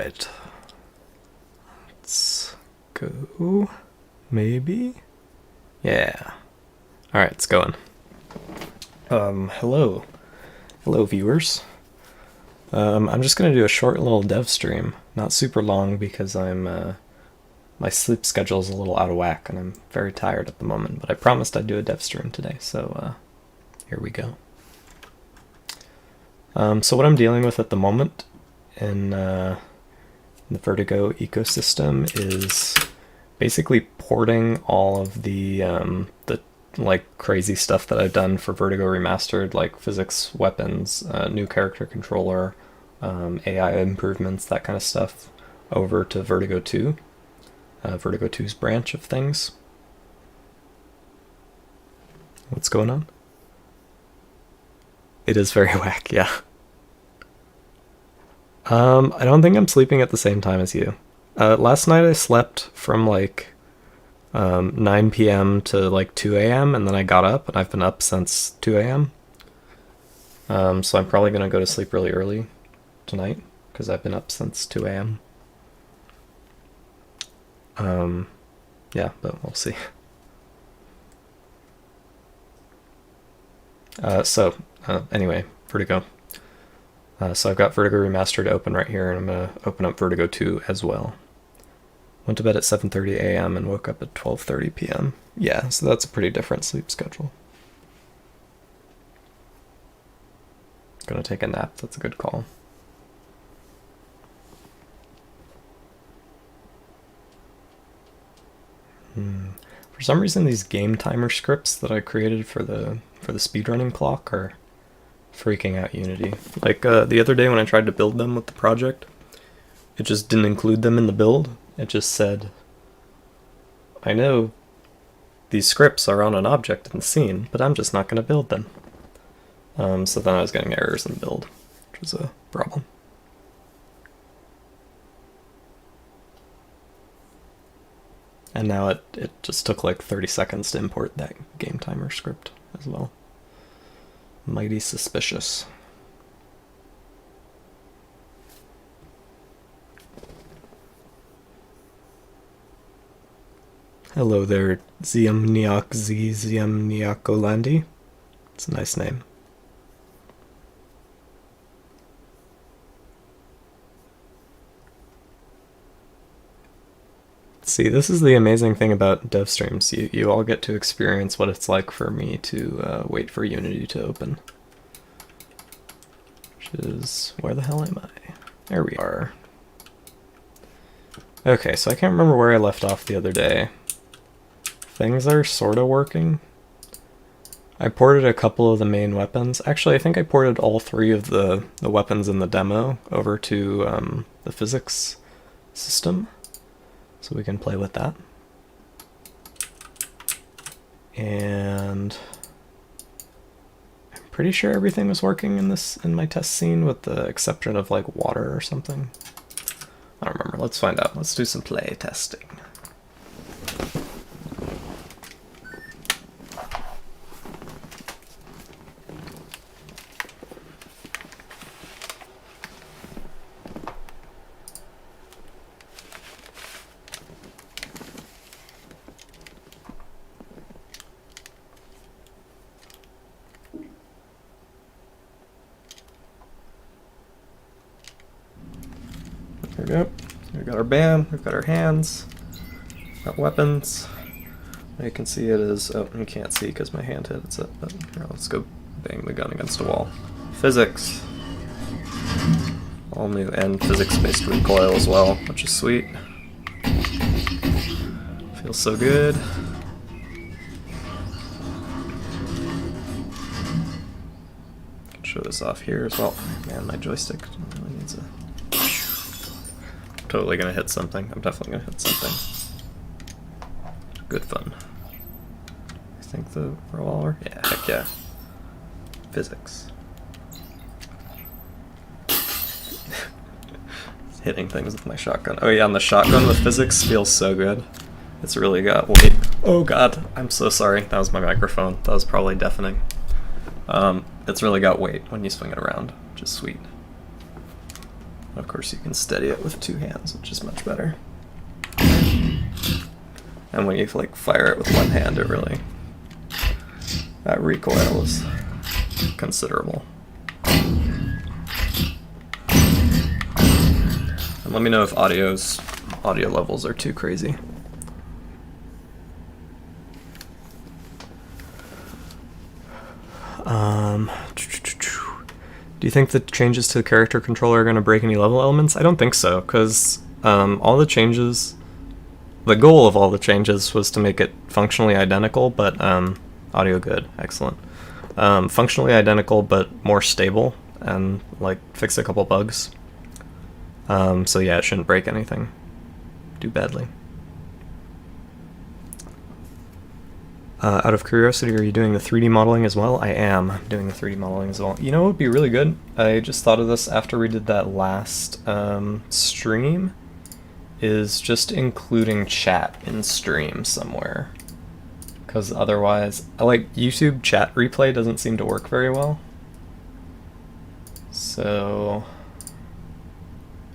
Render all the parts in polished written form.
Right. Let's go. Maybe? Yeah. Alright, it's going. Hello. Hello, viewers. I'm just gonna do a short little dev stream. Not super long because my sleep schedule is a little out of whack and I'm very tired at the moment, but I promised I'd do a dev stream today, so here we go. So what I'm dealing with at the moment in the Vertigo ecosystem is basically porting all of the like crazy stuff that I've done for Vertigo Remastered, like physics, weapons, new character controller, AI improvements, that kind of stuff, over to Vertigo 2, Vertigo 2's branch of things. What's going on? It is very whack, yeah. I don't think I'm sleeping at the same time as you. Last night I slept from like 9 p.m. to like 2 a.m. and then I got up and I've been up since 2 a.m. So I'm probably going to go to sleep really early tonight because I've been up since 2 a.m. Yeah, but we'll see. Anyway, Vertigo. So I've got Vertigo Remastered open right here, and I'm going to open up Vertigo 2 as well. Went to bed at 7:30 a.m. and woke up at 12:30 p.m. Yeah, so that's a pretty different sleep schedule. Gonna take a nap, that's a good call. For some reason these game timer scripts that I created for the speedrunning clock are freaking out Unity. Like the other day when I tried to build them with the project, it just didn't include them in the build. It just said, I know these scripts are on an object in the scene, but I'm just not going to build them. So then I was getting errors in the build, which was a problem. And now it just took like 30 seconds to import that game timer script as well. Mighty suspicious. Hello there, Ziemniakolandi. It's a nice name. See, this is the amazing thing about dev streams. You all get to experience what it's like for me to wait for Unity to open. Which is... where the hell am I? There we are. Okay, so I can't remember where I left off the other day. Things are sort of working. I ported a couple of the main weapons. Actually, I think I ported all 3 of the weapons in the demo over to the physics system, so we can play with that. And I'm pretty sure everything was working in my test scene, with the exception of like water or something. I don't remember. Let's find out. Let's do some play testing. There we go. We've got our band, we've got our hands, got weapons. You can see it is, oh, you can't see because my hand hits it, but here, let's go bang the gun against a wall. Physics. All new and physics-based recoil as well, which is sweet. Feels so good. Can show this off here as well. Man, my joystick really needs a... Totally gonna hit something. I'm definitely gonna hit something. Good fun. I think the revolver? Yeah, heck yeah. Physics. Hitting things with my shotgun. Oh yeah, and the shotgun with physics feels so good. It's really got weight. Oh god, I'm so sorry. That was my microphone. That was probably deafening. It's really got weight when you swing it around, which is sweet. Of course, you can steady it with 2 hands, which is much better. And when you like fire it with 1 hand, it really, that recoil is considerable. And let me know if audio levels are too crazy. Do you think the changes to the character controller are going to break any level elements? I don't think so, because all the changes, the goal of all the changes was to make it functionally identical, but audio good, excellent. Functionally identical, but more stable, and like fix a couple bugs. So yeah, it shouldn't break anything too badly. Out of curiosity, are you doing the 3D modeling as well? I am doing the 3D modeling as well. You know what would be really good? I just thought of this after we did that last stream, is just including chat in stream somewhere. Because otherwise, like YouTube chat replay doesn't seem to work very well. So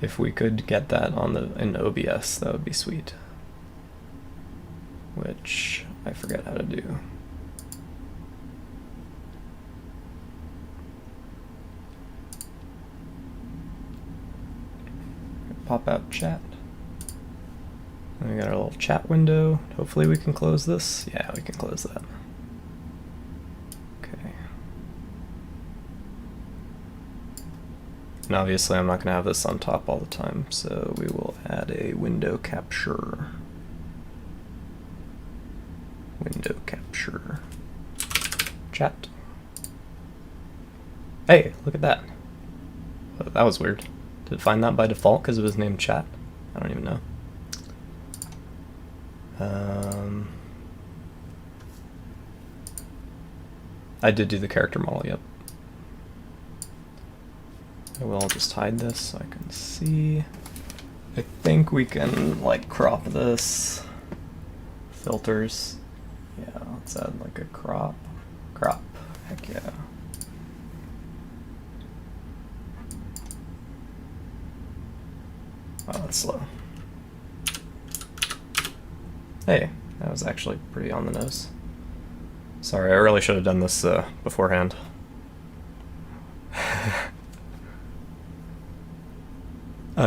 if we could get that on in OBS, that would be sweet. Which I forget how to do. Pop out chat. And we got our little chat window. Hopefully we can close this. Yeah, we can close that. Okay. And obviously I'm not going to have this on top all the time, so we will add a window capture. Window capture. Chat. Hey, look at that. Oh, that was weird. Did it find that by default because it was named chat? I don't even know. I did do the character model, yep. I will just hide this so I can see. I think we can like crop this. Filters. Yeah, let's add like a crop. Crop. Heck yeah. Oh, that's slow. Hey, that was actually pretty on the nose. Sorry, I really should have done this beforehand.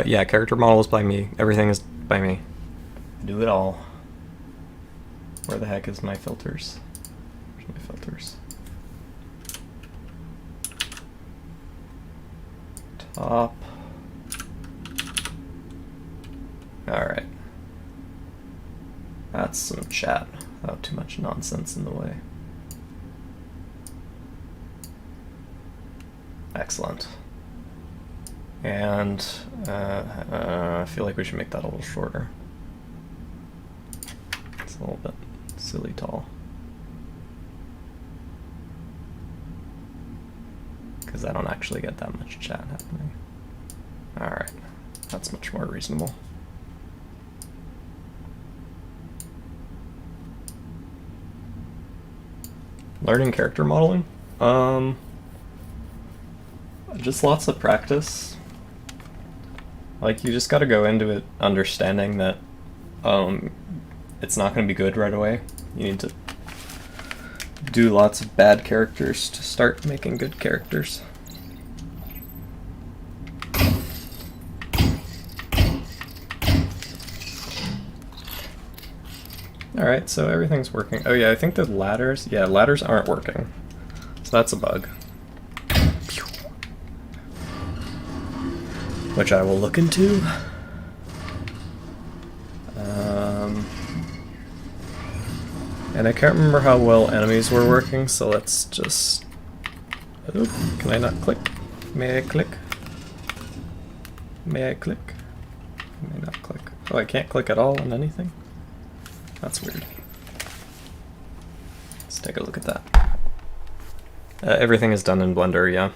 Yeah, character model is by me. Everything is by me. I do it all. Where the heck is my filters? Where's my filters? Top. Alright. That's some chat without too much nonsense in the way. Excellent. And I feel like we should make that a little shorter. It's a little bit silly tall. Because I don't actually get that much chat happening. Alright, that's much more reasonable. Learning character modeling? Just lots of practice. Like, you just gotta go into it understanding that it's not gonna be good right away. You need to do lots of bad characters to start making good characters. Alright, so everything's working. Oh yeah, I think the ladders, yeah, ladders aren't working. So that's a bug. Which I will look into. And I can't remember how well enemies were working, so let's just... Oop, can I not click? May I click? May I click? May not click. Oh, I can't click at all on anything? That's weird. Let's take a look at that. Everything is done in Blender, yeah.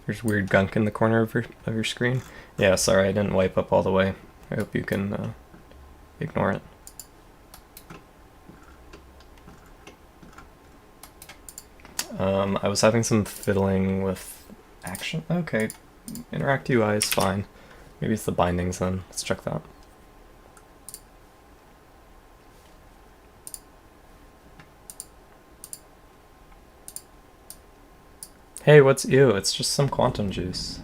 There's weird gunk in the corner of your screen. Yeah, sorry, I didn't wipe up all the way. I hope you can ignore it. I was having some fiddling with action. Okay, Interact UI is fine. Maybe it's the bindings then. Let's check that. Hey, what's ew? It's just some quantum juice.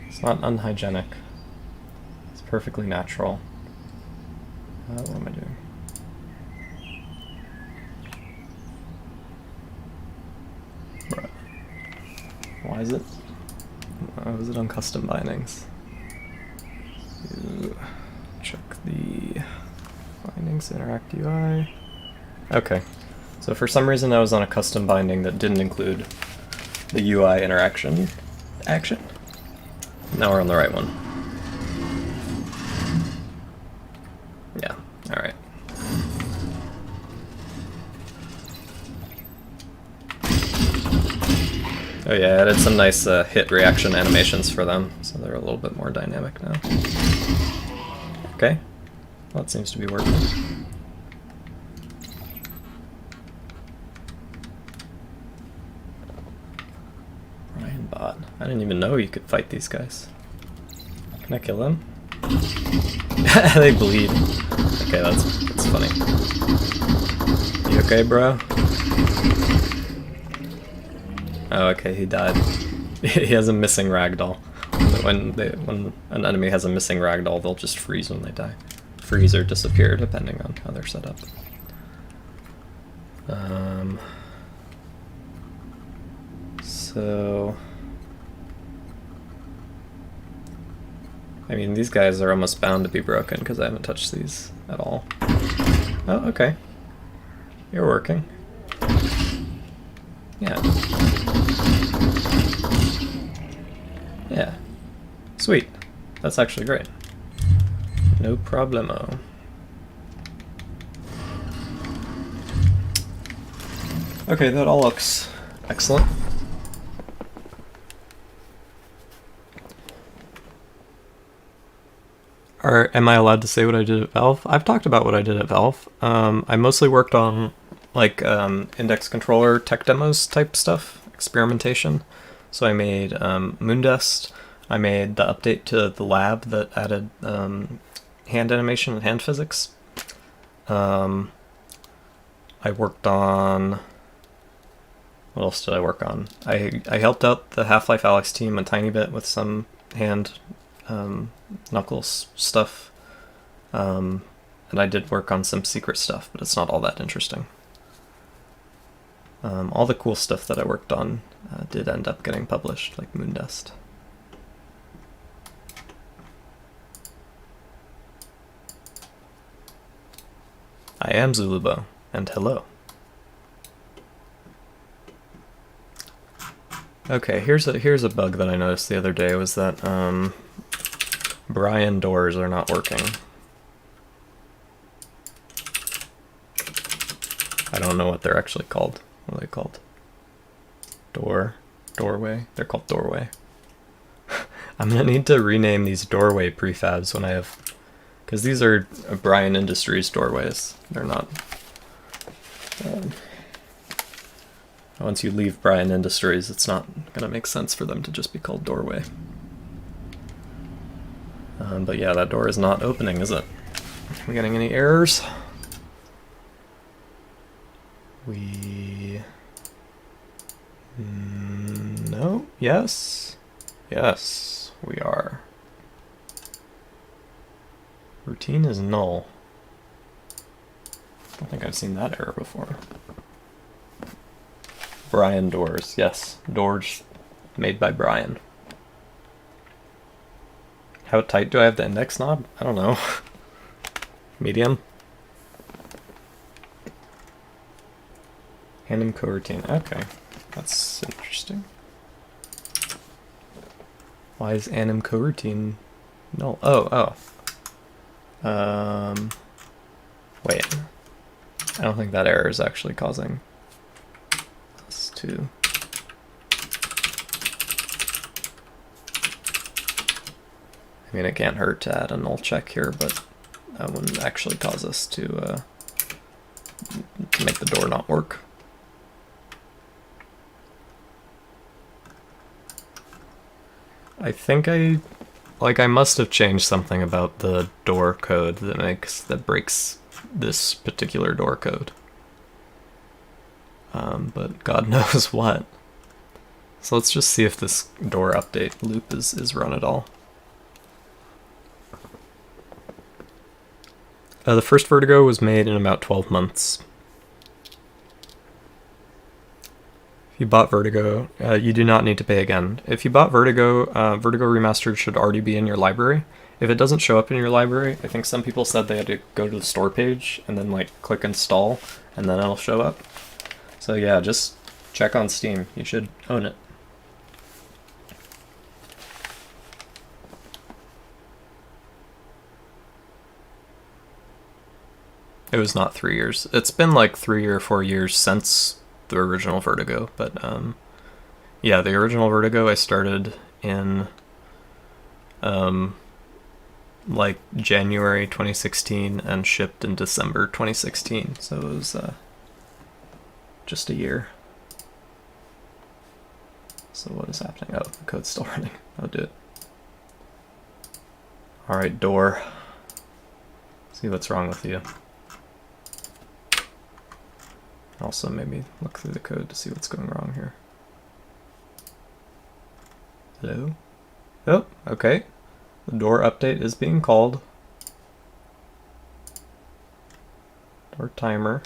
It's not unhygienic. It's perfectly natural. What am I doing? Bruh. Why is it? Why was it on custom bindings? Check the bindings, Interact UI. Okay, so for some reason I was on a custom binding that didn't include the UI interaction action. Now we're on the right one. Yeah, alright. Oh yeah, I added some nice hit reaction animations for them, so they're a little bit more dynamic now. Okay, well, that seems to be working. Ryan bot. I didn't even know you could fight these guys. Can I kill them? They bleed. Okay, that's funny. You okay, bro? Oh, okay, he died. He has a missing ragdoll. When an enemy has a missing ragdoll, they'll just freeze when they die. Freeze or disappear, depending on how they're set up. So... I mean, these guys are almost bound to be broken because I haven't touched these at all. Oh, okay. You're working. Yeah. Yeah. Sweet. That's actually great. No problemo. Okay, that all looks excellent. Am I allowed to say what I did at Valve? I've talked about what I did at Valve. I mostly worked on like index controller tech demos type stuff, experimentation. So I made Moondust. I made the update to the lab that added hand animation and hand physics. I worked on... What else did I work on? I helped out the Half-Life Alyx team a tiny bit with some hand Knuckles stuff. And I did work on some secret stuff, but it's not all that interesting. All the cool stuff that I worked on did end up getting published, like Moondust. I am Zulubo, and hello. Okay, here's a bug that I noticed the other day, was that Brian doors are not working. I don't know what they're actually called. What are they called? Doorway? They're called doorway. I'm gonna need to rename these doorway prefabs when I have... Because these are Brian Industries doorways. They're not... once you leave Brian Industries, it's not gonna make sense for them to just be called doorway. But yeah, that door is not opening, is it? Are we getting any errors? No? Yes? Yes, we are. Routine is null. I don't think I've seen that error before. Brian doors, yes. Doors made by Brian. How tight do I have the index knob? I don't know. Medium? Anim coroutine. Okay, that's interesting. Why is anim coroutine null? Oh. Wait. I don't think that error is actually causing us to... I mean, it can't hurt to add a null check here, but that wouldn't actually cause us to to make the door not work. I think I must have changed something about the door code that breaks this particular door code. But God knows what. So let's just see if this door update loop is run at all. The first Vertigo was made in about 12 months. If you bought Vertigo, you do not need to pay again. If you bought Vertigo, Vertigo Remastered should already be in your library. If it doesn't show up in your library, I think some people said they had to go to the store page and then like click install and then it'll show up. So yeah, just check on Steam. You should own it. It was not 3 years. It's been like 3 or 4 years since the original Vertigo, but yeah, the original Vertigo I started in like January 2016 and shipped in December 2016, so it was just a year. So what is happening? Oh, the code's still running. I'll do it. Alright, door. See what's wrong with you. Also, maybe look through the code to see what's going wrong here. Hello? Oh, okay. The door update is being called. Door timer.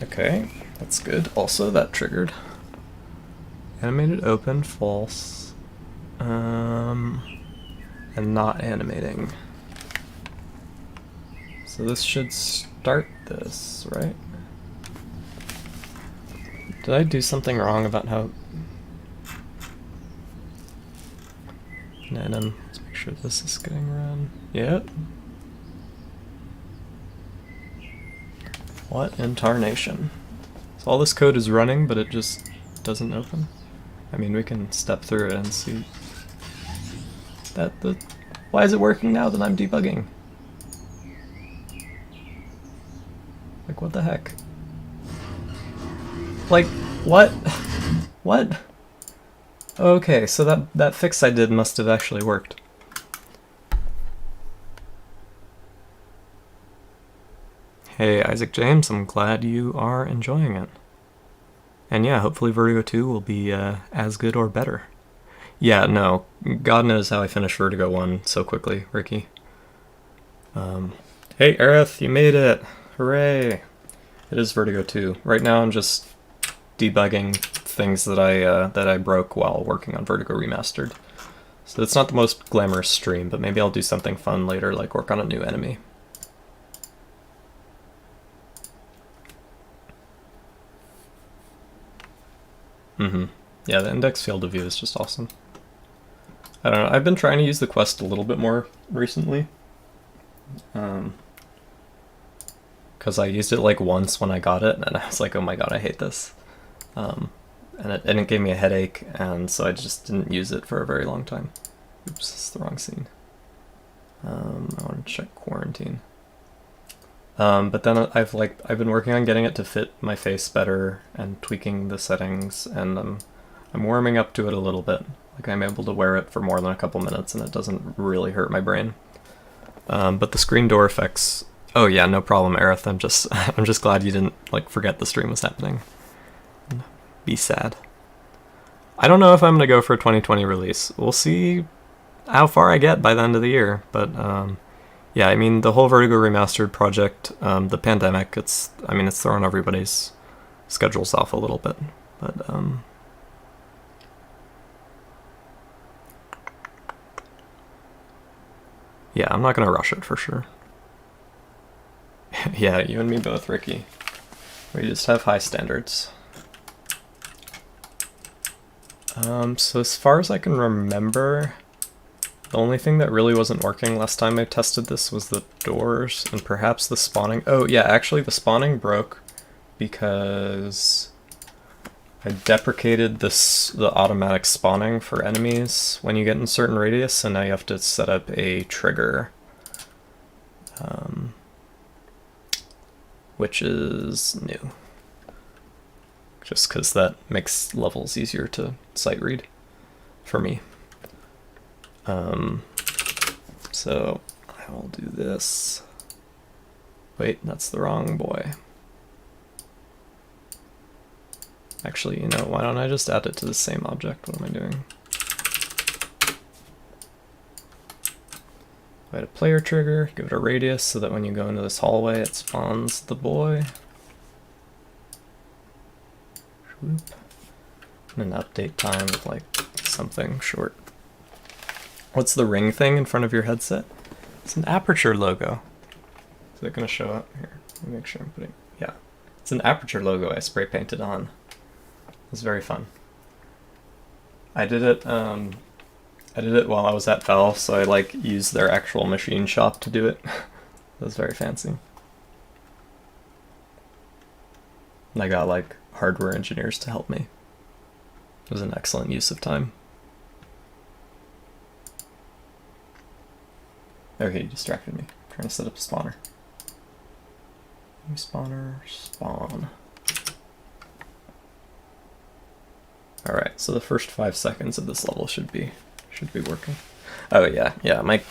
Okay, that's good. Also, that triggered. Animated open, false. And not animating. So this should start this, right? Did I do something wrong about how... Let's make sure this is getting run. Yep. What in tarnation? So all this code is running, but it just doesn't open? I mean, we can step through it and see that the... Why is it working now that I'm debugging? Like, what the heck? Like, what? What? Okay, so that fix I did must have actually worked. Hey, Isaac James, I'm glad you are enjoying it. And yeah, hopefully Vertigo 2 will be as good or better. Yeah, no, God knows how I finished Vertigo 1 so quickly, Ricky. Hey, Aerith, you made it! Hooray! It is Vertigo 2. Right now I'm just debugging things that I broke while working on Vertigo Remastered. So it's not the most glamorous stream, but maybe I'll do something fun later, like work on a new enemy. Yeah, the index field of view is just awesome. I don't know, I've been trying to use the quest a little bit more recently. Because I used it like once when I got it, and I was like, oh my god, I hate this. And it gave me a headache, and so I just didn't use it for a very long time. Oops, this is the wrong scene. I want to check quarantine. But then I've been working on getting it to fit my face better and tweaking the settings, and I'm warming up to it a little bit. Like, I'm able to wear it for more than a couple minutes and it doesn't really hurt my brain. But the screen door effects... Oh yeah, no problem, Aerith. I'm just glad you didn't like forget the stream was happening. Be sad. I don't know if I'm gonna go for a 2020 release. We'll see how far I get by the end of the year, but yeah, I mean, the whole Vertigo Remastered project, the pandemic, it's throwing everybody's schedules off a little bit, but yeah, I'm not gonna rush it for sure. Yeah, you and me both, Ricky. We just have high standards. So as far as I can remember, the only thing that really wasn't working last time I tested this was the doors and perhaps the spawning. Oh yeah, actually the spawning broke because I deprecated the automatic spawning for enemies when you get in a certain radius, so now you have to set up a trigger, which is new. Just because that makes levels easier to sight read for me. So I will do this. Wait, that's the wrong boy. Actually, you know, why don't I just add it to the same object? What am I doing? Add a player trigger, give it a radius so that when you go into this hallway it spawns the boy. And an update time of like something short. What's the ring thing in front of your headset? It's an Aperture logo. Is it gonna show up here? Let me make sure I'm putting, yeah. It's an Aperture logo I spray painted on. It was very fun. I did it while I was at Valve, so I like used their actual machine shop to do it. It was very fancy. And I got like hardware engineers to help me. It was an excellent use of time. Okay, you distracted me. I'm trying to set up a spawner. New spawner, spawn. Alright, so the first 5 seconds of this level should be working. Oh yeah, my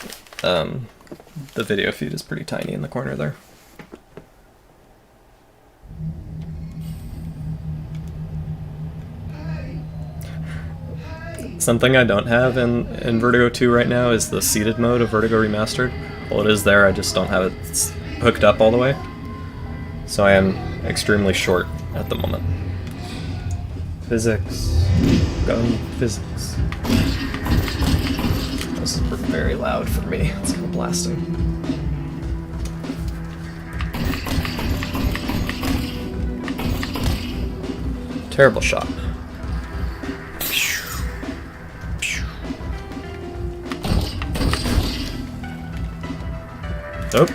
the video feed is pretty tiny in the corner there. Something I don't have in Vertigo 2 right now is the seated mode of Vertigo Remastered. Well, it is there, I just don't have it hooked up all the way. So I am extremely short at the moment. Physics. Gun physics. This is very loud for me. Let's go blasting. Terrible shot. Oh.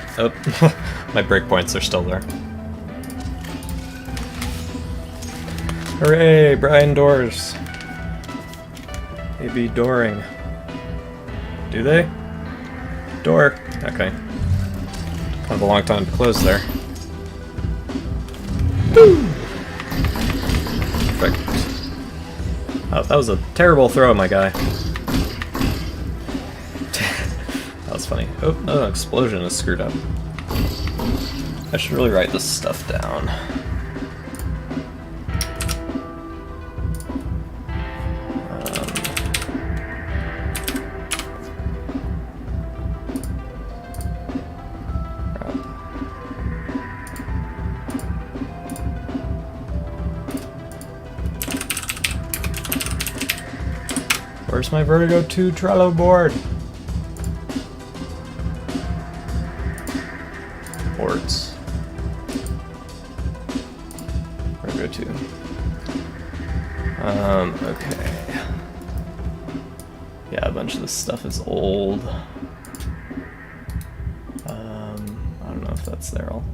My breakpoints are still there. Hooray, Brian doors. They be dooring. Do they? Door. Okay. Kind of a long time to close there. Boom! Perfect. Oh, that was a terrible throw, my guy. That was funny. Oh, no, explosion is screwed up. I should really write this stuff down. Where's my Vertigo 2 Trello board? Boards. Vertigo 2. Okay. Yeah, a bunch of this stuff is old. I don't know if that's there all.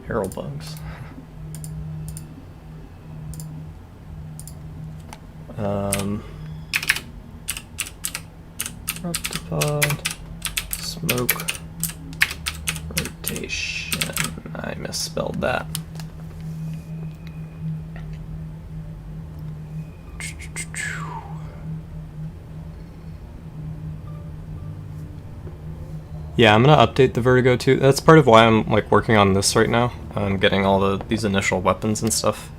Herald bugs. Octopod, smoke, rotation. I misspelled that. Yeah, I'm gonna update the Vertigo 2. That's part of why I'm like working on this right now. I'm getting all these initial weapons and stuff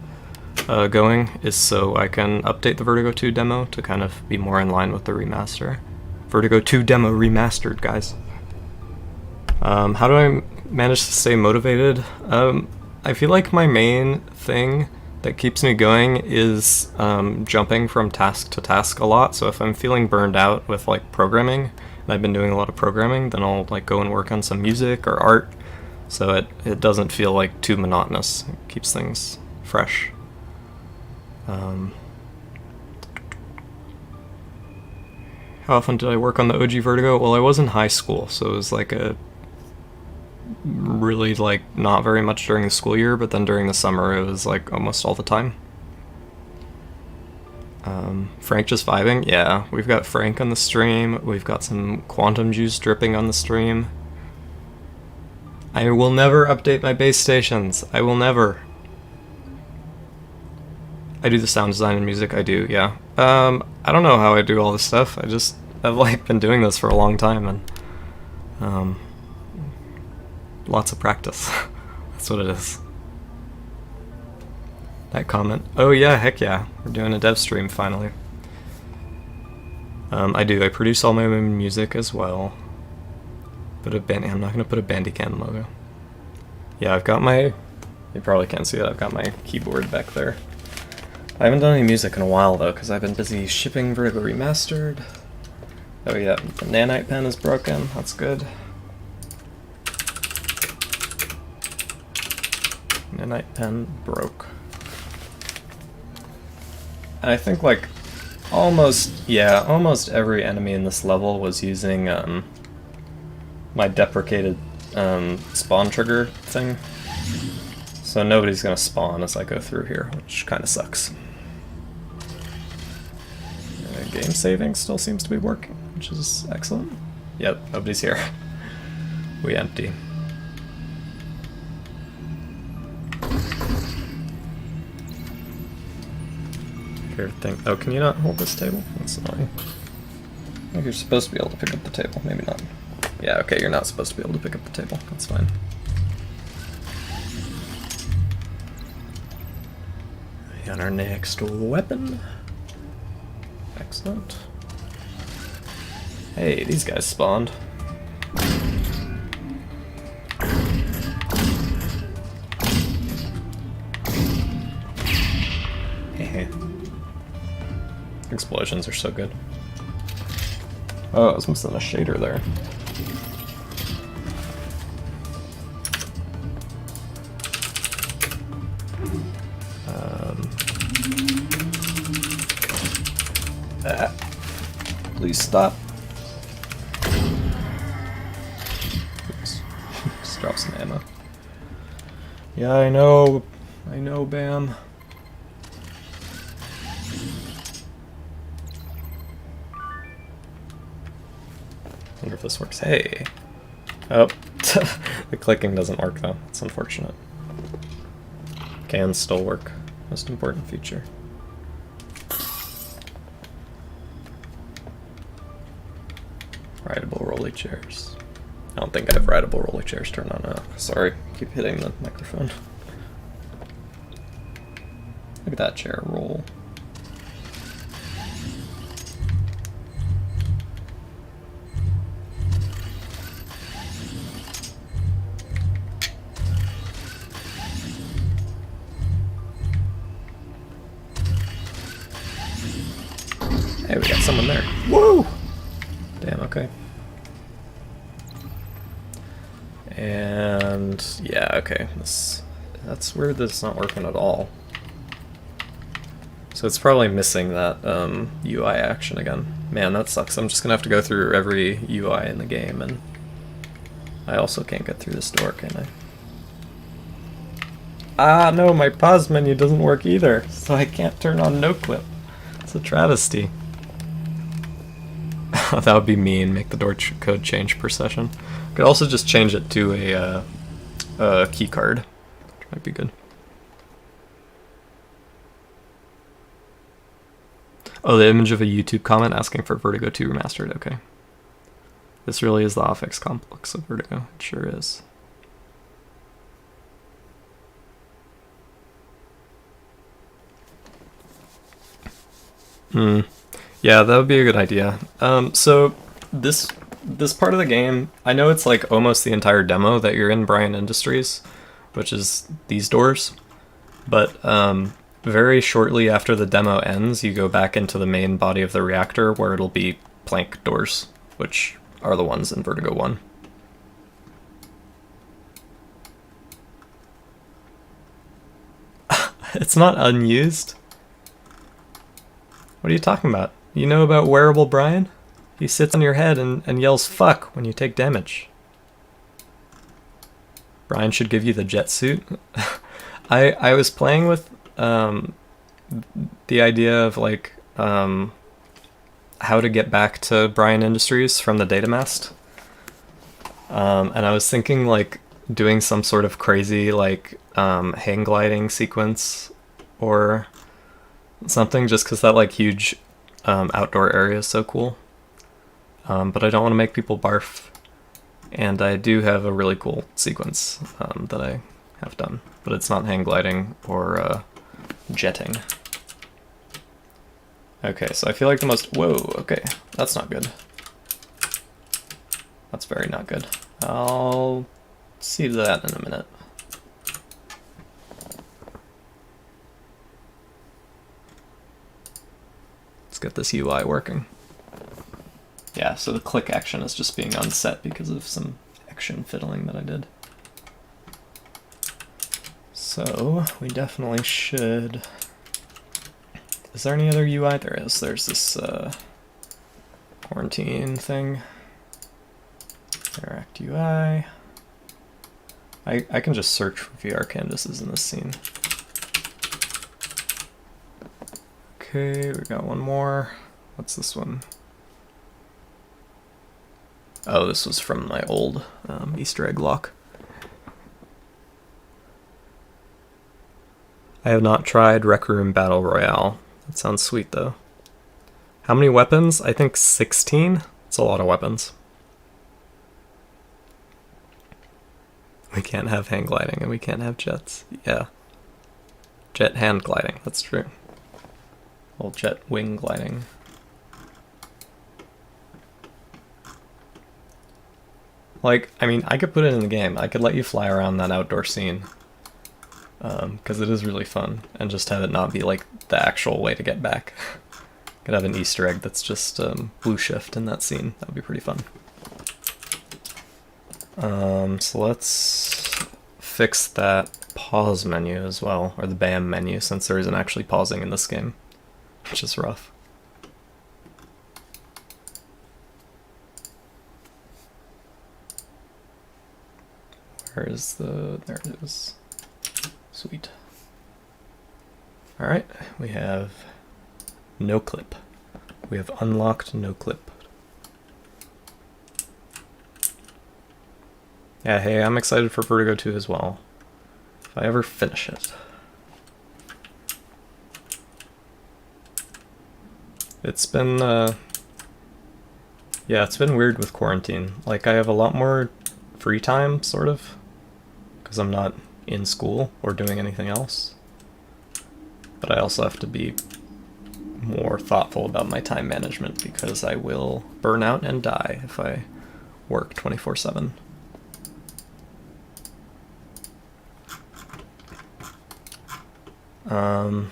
going, is so I can update the Vertigo 2 demo to kind of be more in line with the remaster. Vertigo 2 demo remastered, guys. How do I manage to stay motivated? I feel like my main thing that keeps me going is jumping from task to task a lot. So if I'm feeling burned out with like programming, and I've been doing a lot of programming, then I'll like go and work on some music or art, so it doesn't feel like too monotonous. It keeps things fresh. How often did I work on the OG Vertigo? Well, I was in high school, so it was like really like not very much during the school year, but then during the summer it was like almost all the time. Frank just vibing? Yeah, we've got Frank on the stream, we've got some quantum juice dripping on the stream. I will never update my base stations. I will never. I do the sound design and music, I do, yeah. I don't know how I do all this stuff. I've like been doing this for a long time, and lots of practice. That's what it is. That comment. Oh yeah, heck yeah. We're doing a dev stream finally. I do. I produce all my own music as well. I'm not going to put a Bandicam logo. Yeah, I've got my... You probably can't see it. I've got my keyboard back there. I haven't done any music in a while though, because I've been busy shipping Vertigo Remastered. Oh yeah, the nanite pen is broken. That's good. Nanite pen broke. And I think like almost every enemy in this level was using my deprecated spawn trigger thing. So nobody's gonna spawn as I go through here, which kind of sucks. Game saving still seems to be working, which is excellent. Yep, nobody's here. We empty. Favorite thing. Oh, can you not hold this table? That's annoying. I think you're supposed to be able to pick up the table. Maybe not. Yeah, okay, you're not supposed to be able to pick up the table. That's fine. And our next weapon. Excellent. Hey, these guys spawned. Explosions are so good. Oh, I was missing a shader there. Please stop. Oops. Just drop some ammo. Yeah, I know, Bam. Wonder if this works. Hey! Oh, the clicking doesn't work though. It's unfortunate. Can still work. Most important feature. Rideable rolly chairs. I don't think I have rideable rolly chairs turned on now. Sorry, keep hitting the microphone. Look at that chair roll. Hey, we got someone there. Whoa! Damn, okay. And yeah, okay. That's weird that it's not working at all. So it's probably missing that UI action again. Man, that sucks. I'm just gonna have to go through every UI in the game, and I also can't get through this door, can I? Ah, no, my pause menu doesn't work either, so I can't turn on no clip. It's a travesty. That would be mean. Make the door code change per session. Could also just change it to a key card, which might be good. Oh, the image of a YouTube comment asking for Vertigo 2 Remastered. Okay. This really is the OffX complex of Vertigo. It sure is. Yeah, that would be a good idea. So this part of the game, I know it's like almost the entire demo that you're in Bryan Industries, which is these doors, but very shortly after the demo ends, you go back into the main body of the reactor where it'll be plank doors, which are the ones in Vertigo 1. It's not unused. What are you talking about? You know about wearable Bryan? He sits on your head and yells fuck when you take damage. Brian should give you the jet suit. I was playing with the idea of like how to get back to Brian Industries from the datamast. And I was thinking like doing some sort of crazy like hang gliding sequence or something, just because that like huge outdoor area is so cool. But I don't want to make people barf. And I do have a really cool sequence that I have done, but it's not hang gliding or jetting. Okay, so I feel like the most... Whoa, okay, that's not good. That's very not good. I'll see that in a minute. Let's get this UI working. Yeah, so the click action is just being unset because of some action fiddling that I did. So, we definitely should... Is there any other UI? There is. There's this quarantine thing. Interact UI. I can just search for VR canvases in this scene. Okay, we got one more. What's this one? Oh, this was from my old Easter egg lock. I have not tried Rec Room Battle Royale. That sounds sweet, though. How many weapons? I think 16? It's a lot of weapons. We can't have hang gliding and we can't have jets. Yeah. Jet hand gliding, that's true. Well, jet wing gliding. Like, I mean, I could put it in the game. I could let you fly around that outdoor scene. Because it is really fun. And just have it not be like the actual way to get back. Could have an Easter egg that's just blue shift in that scene. That would be pretty fun. So let's fix that pause menu as well, or the BAM menu, since there isn't actually pausing in this game, which is rough. Where is the... there it is. Sweet. Alright, we have no clip. We have unlocked no clip. Yeah, hey, I'm excited for Vertigo 2 as well. If I ever finish it. It's been, yeah, it's been weird with quarantine. Like, I have a lot more free time, sort of, because I'm not in school or doing anything else. But I also have to be more thoughtful about my time management, because I will burn out and die if I work 24/7.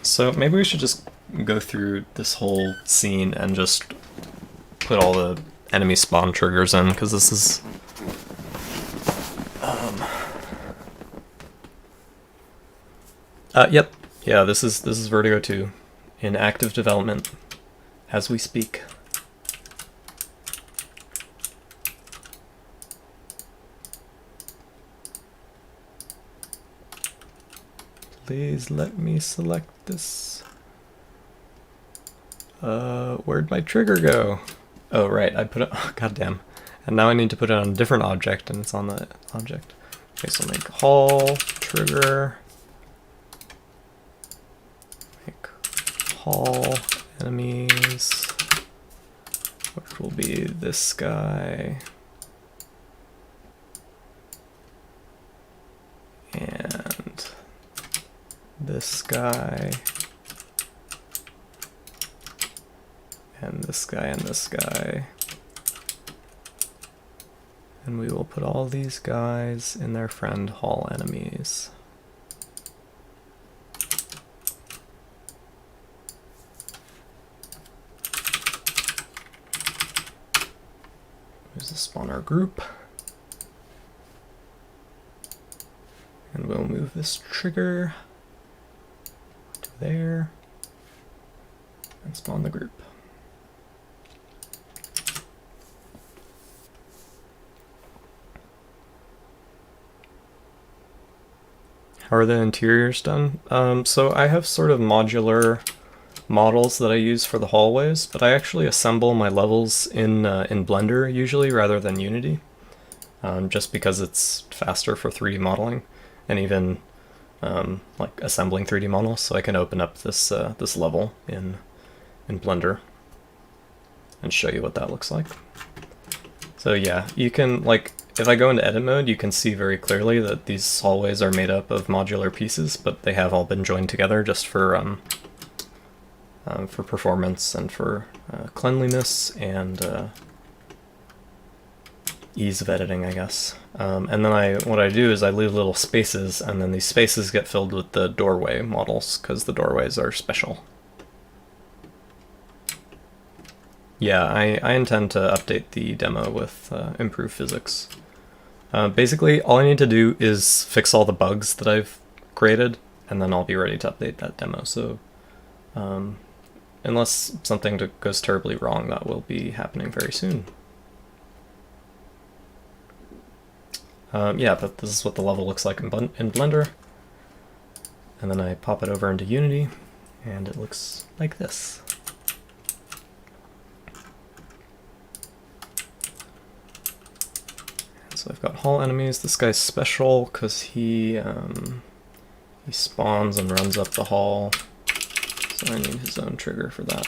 So maybe we should just go through this whole scene and just put all the enemy spawn triggers in, because this is... Yep. Yeah, this is Vertigo 2 in active development as we speak. Please let me select this. Where'd my trigger go? Oh, right, I put it, oh, goddamn. And now I need to put it on a different object, and it's on the object. Okay, so make haul, trigger, make haul enemies, which will be this guy, and this guy, and this guy, and this guy. And we will put all these guys in their friend hall enemies. There's the spawner group. And we'll move this trigger to there and spawn the group. How are the interiors done? So I have sort of modular models that I use for the hallways, but I actually assemble my levels in Blender usually rather than Unity, just because it's faster for 3D modeling, and even like assembling 3D models. So I can open up this this level in Blender and show you what that looks like. So yeah, you can, like, if I go into edit mode, you can see very clearly that these hallways are made up of modular pieces, but they have all been joined together just for performance and for cleanliness and ease of editing, I guess. And then what I do is I leave little spaces, and then these spaces get filled with the doorway models, because the doorways are special. Yeah, I intend to update the demo with improved physics. Basically, all I need to do is fix all the bugs that I've created, and then I'll be ready to update that demo. So, unless something goes terribly wrong, that will be happening very soon. Yeah, but this is what the level looks like in Blender. And then I pop it over into Unity, and it looks like this. So I've got hall enemies. This guy's special because he spawns and runs up the hall, so I need his own trigger for that.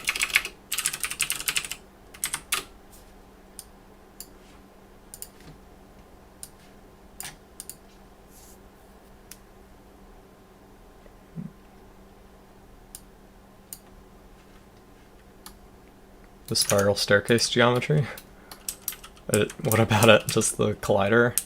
The spiral staircase geometry. What about it? Just the collider?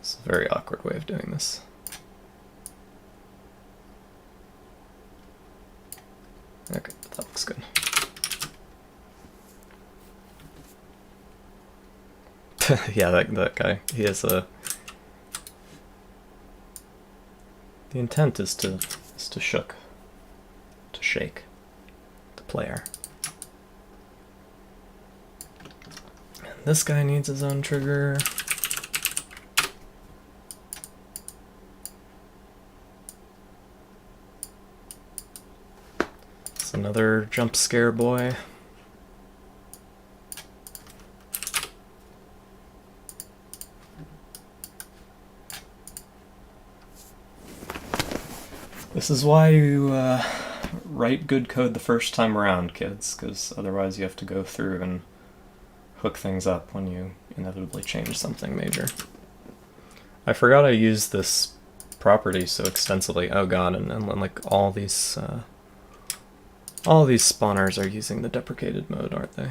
It's a very awkward way of doing this. Okay, that looks good. Yeah, that guy. He has a... The intent is to shake the player. And this guy needs his own trigger. Another jump scare boy. This is why you write good code the first time around, kids, because otherwise you have to go through and hook things up when you inevitably change something major. I forgot I used this property so extensively. Oh god, and like all these spawners are using the deprecated mode, aren't they?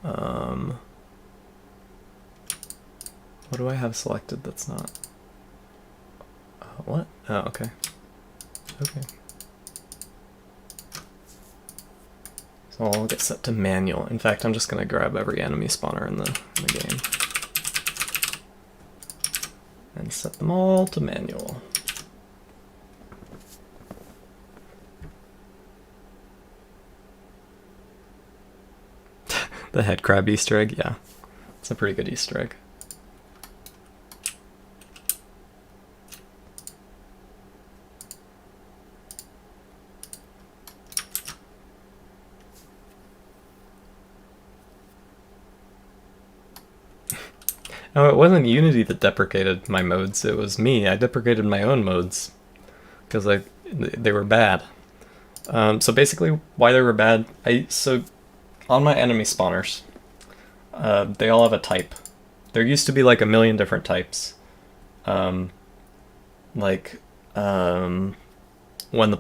What do I have selected that's not? What? Oh, okay. Okay. So I'll get set to manual. In fact, I'm just going to grab every enemy spawner in the game and set them all to manual. The head crab Easter egg, yeah. It's a pretty good Easter egg. No, it wasn't Unity that deprecated my modes, it was me. I deprecated my own modes because they were bad. So basically, why they were bad, so on my enemy spawners, they all have a type. There used to be like a million different types. When the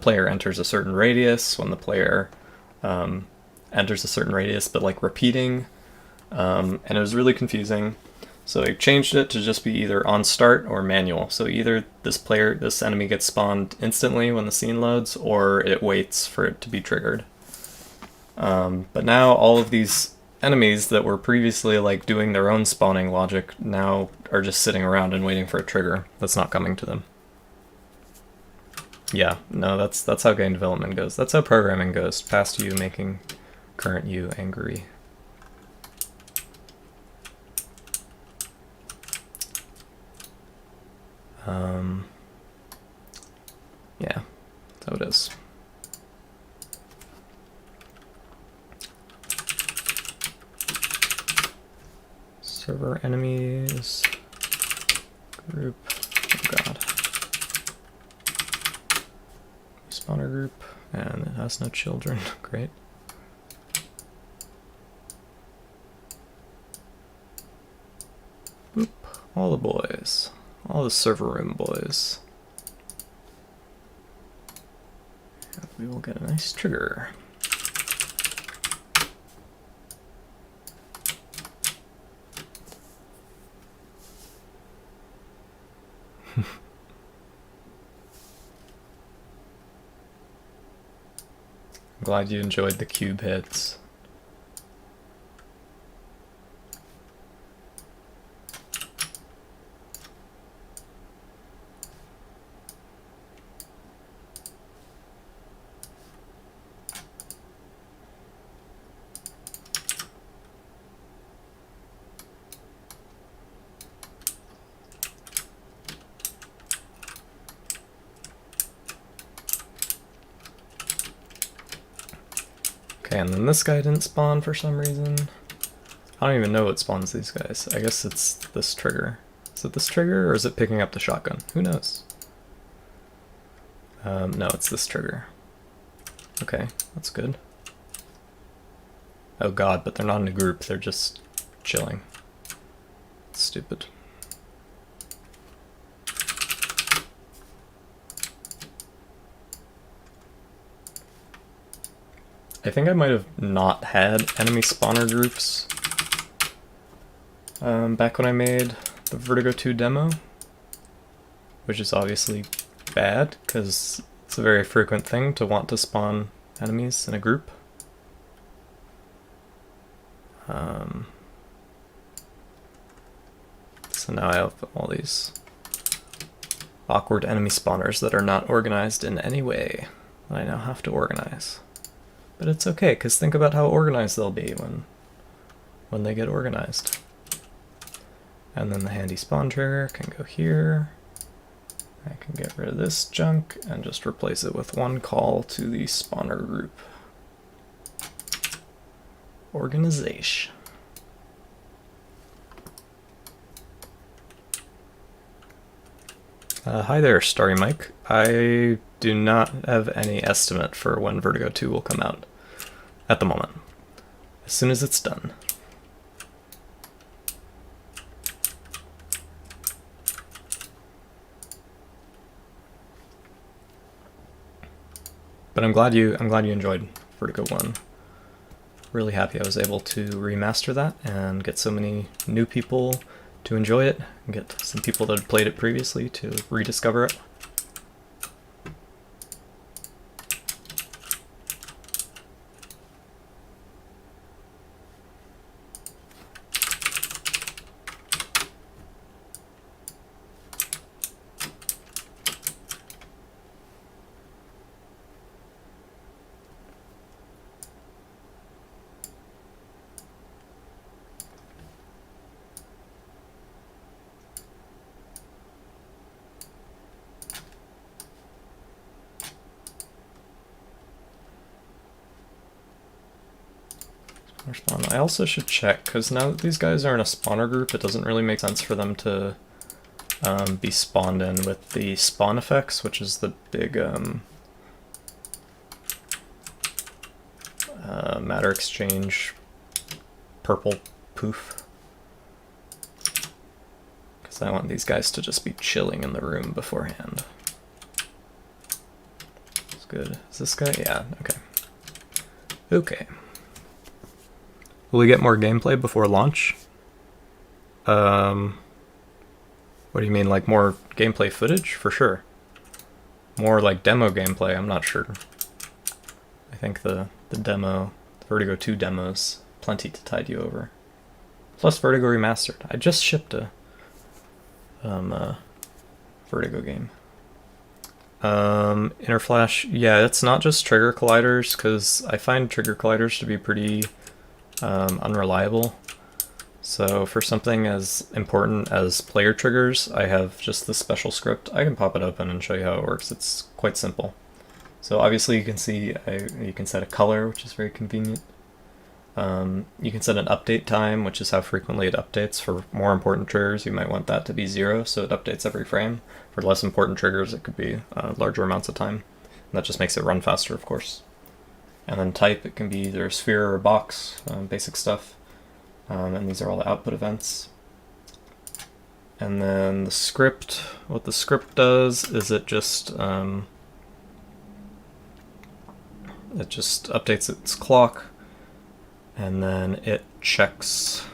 player enters a certain radius, when the player enters a certain radius, but like repeating, and it was really confusing. So I changed it to just be either on start or manual. So either this enemy gets spawned instantly when the scene loads, or it waits for it to be triggered. But now all of these enemies that were previously like doing their own spawning logic now are just sitting around and waiting for a trigger that's not coming to them. Yeah, no, that's how game development goes. That's how programming goes. Past you making current you angry. Yeah, that's how it is. Server enemies, group, oh god. Spawner group, and it has no children, great. Boop, all the boys, all the server room boys. And we will get a nice trigger. I'm glad you enjoyed the cube hits. Okay, and then this guy didn't spawn for some reason. I don't even know what spawns these guys. I guess it's this trigger. Is it this trigger, or is it picking up the shotgun? Who knows? No, it's this trigger. Okay, that's good. Oh god, but they're not in a group, they're just chilling. Stupid. I think I might have not had enemy spawner groups back when I made the Vertigo 2 demo, which is obviously bad because it's a very frequent thing to want to spawn enemies in a group. So now I have all these awkward enemy spawners that are not organized in any way that I now have to organize. But it's okay, because think about how organized they'll be when they get organized. And then the handy spawn trigger can go here. I can get rid of this junk and just replace it with one call to the spawner group. Organization. Hi there, Starry Mike. I do not have any estimate for when Vertigo 2 will come out at the moment. As soon as it's done. But I'm glad you enjoyed Vertigo 1. Really happy I was able to remaster that and get so many new people to enjoy it, and get some people that had played it previously to rediscover it. I also should check, because now that these guys are in a spawner group, it doesn't really make sense for them to be spawned in with the spawn effects, which is the big matter exchange purple poof. Because I want these guys to just be chilling in the room beforehand. That's good. Is this guy? Yeah, okay. Okay. Will we get more gameplay before launch? What do you mean, like more gameplay footage? For sure. More like demo gameplay, I'm not sure. I think the demo, the Vertigo 2 demo's plenty to tide you over. Plus Vertigo Remastered. I just shipped a Vertigo game. Inner flash, yeah, it's not just trigger colliders, because I find trigger colliders to be pretty unreliable. So for something as important as player triggers, I have just this special script. I can pop it open and show you how it works. It's quite simple. So obviously you can see you can set a color, which is very convenient. You can set an update time, which is how frequently it updates. For more important triggers, you might want that to be 0, so it updates every frame. For less important triggers, it could be larger amounts of time. And that just makes it run faster, of course. And then type, it can be either a sphere or a box, basic stuff. And these are all the output events. And then the script, what the script does is it just updates its clock, and then it checks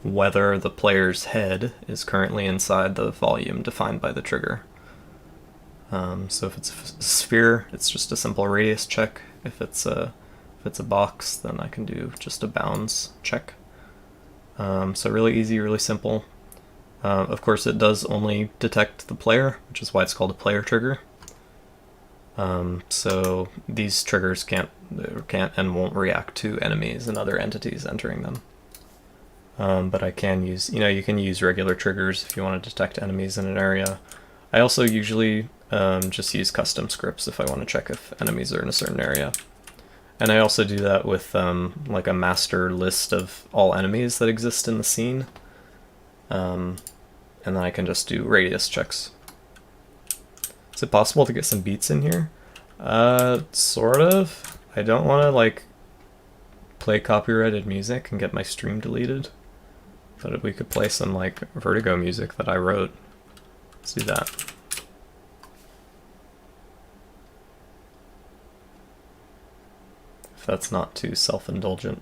whether the player's head is currently inside the volume defined by the trigger. So if it's a sphere, it's just a simple radius check. If it's a box, then I can do just a bounds check. So really easy, really simple. Of course, it does only detect the player, which is why it's called a player trigger. So these triggers can't and won't react to enemies and other entities entering them. But I can use, you can use regular triggers if you want to detect enemies in an area. I also usually just use custom scripts if I want to check if enemies are in a certain area. And I also do that with like a master list of all enemies that exist in the scene. And then I can just do radius checks. Is it possible to get some beats in here? Sort of. I don't want to like play copyrighted music and get my stream deleted. But we could play some like Vertigo music that I wrote. Let's do that. If that's not too self-indulgent.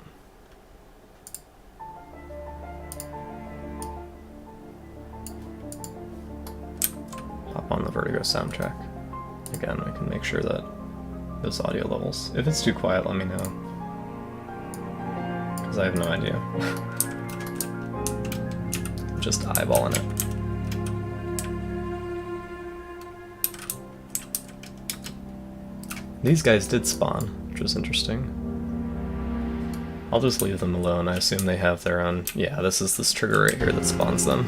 Pop on the Vertigo soundtrack. Again, I can make sure that those audio levels. If it's too quiet, let me know. Because I have no idea. I'm just eyeballing it. These guys did spawn, which was interesting. I'll just leave them alone. I assume they have their own... Yeah, this is this trigger right here that spawns them.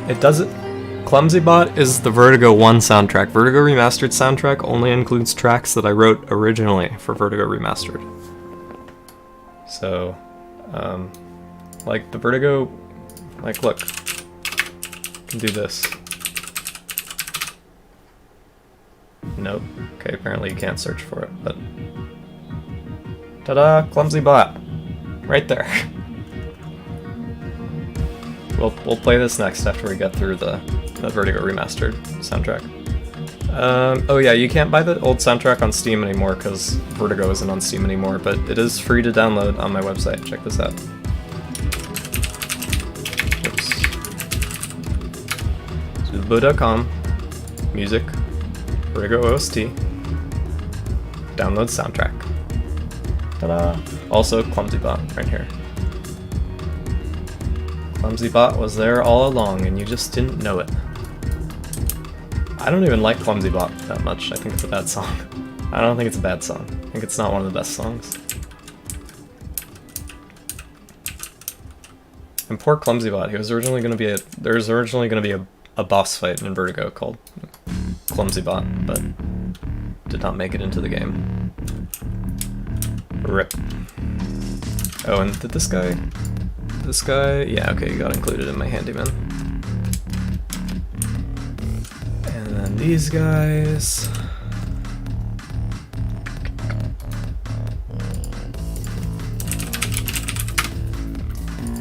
It doesn't... ClumsyBot is the Vertigo 1 soundtrack. Vertigo Remastered soundtrack only includes tracks that I wrote originally for Vertigo Remastered. So, like the Vertigo... Like, look. I can do this. Nope. Okay, apparently you can't search for it, but... Ta-da! ClumsyBot! Right there. We'll play this next after we get through the Vertigo Remastered soundtrack. Oh yeah, you can't buy the old soundtrack on Steam anymore because Vertigo isn't on Steam anymore, but it is free to download on my website. Check this out. Oops. Zubo.com, music, Vertigo OST, download soundtrack. Ta-da! Also ClumsyBot right here. ClumsyBot was there all along and you just didn't know it. I don't even like ClumsyBot that much. I think it's a bad song. I don't think it's a bad song. I think it's not one of the best songs. And poor ClumsyBot, he was originally going to be there's originally going to be a boss fight in Vertigo called ClumsyBot, but did not make it into the game. RIP. Oh, and did this guy... This guy, yeah, okay, he got included in my handyman. And then these guys.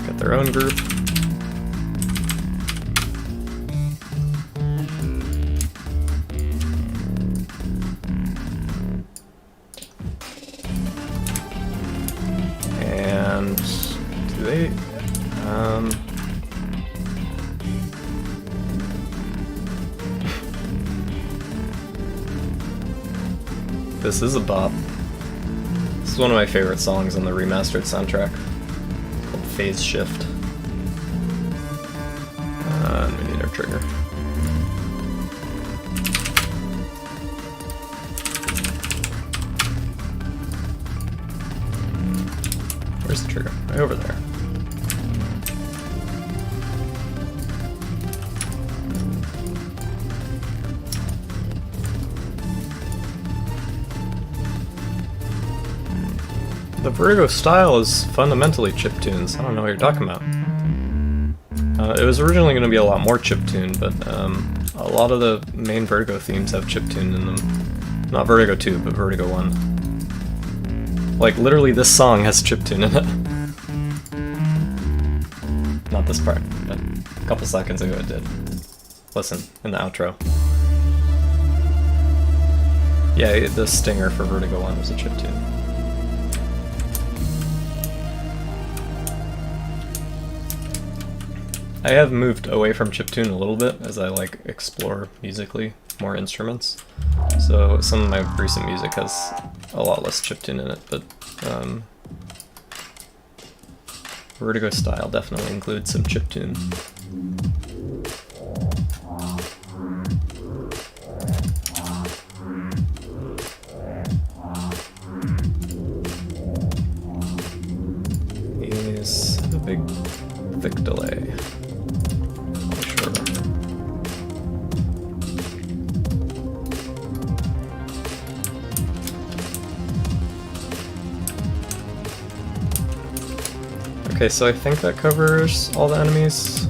Got their own group. And do they... This is a bot. is one of my favorite songs on the remastered soundtrack. It's called Phase Shift. And we need our trigger. Where's the trigger? Right over there. The Vertigo style is fundamentally chiptunes. I don't know what you're talking about. It was originally going to be a lot more chiptune, but a lot of the main Vertigo themes have chiptune in them. Not Vertigo 2, but Vertigo 1. Like, literally this song has chiptune in it. Not this part, but a couple seconds ago it did. Listen, in the outro. Yeah, the stinger for Vertigo 1 was a chiptune. I have moved away from chiptune a little bit as I like explore musically more instruments. So some of my recent music has a lot less chiptune in it, but Vertigo style definitely includes some chiptune. Is a big thick delay. Okay, so I think that covers all the enemies.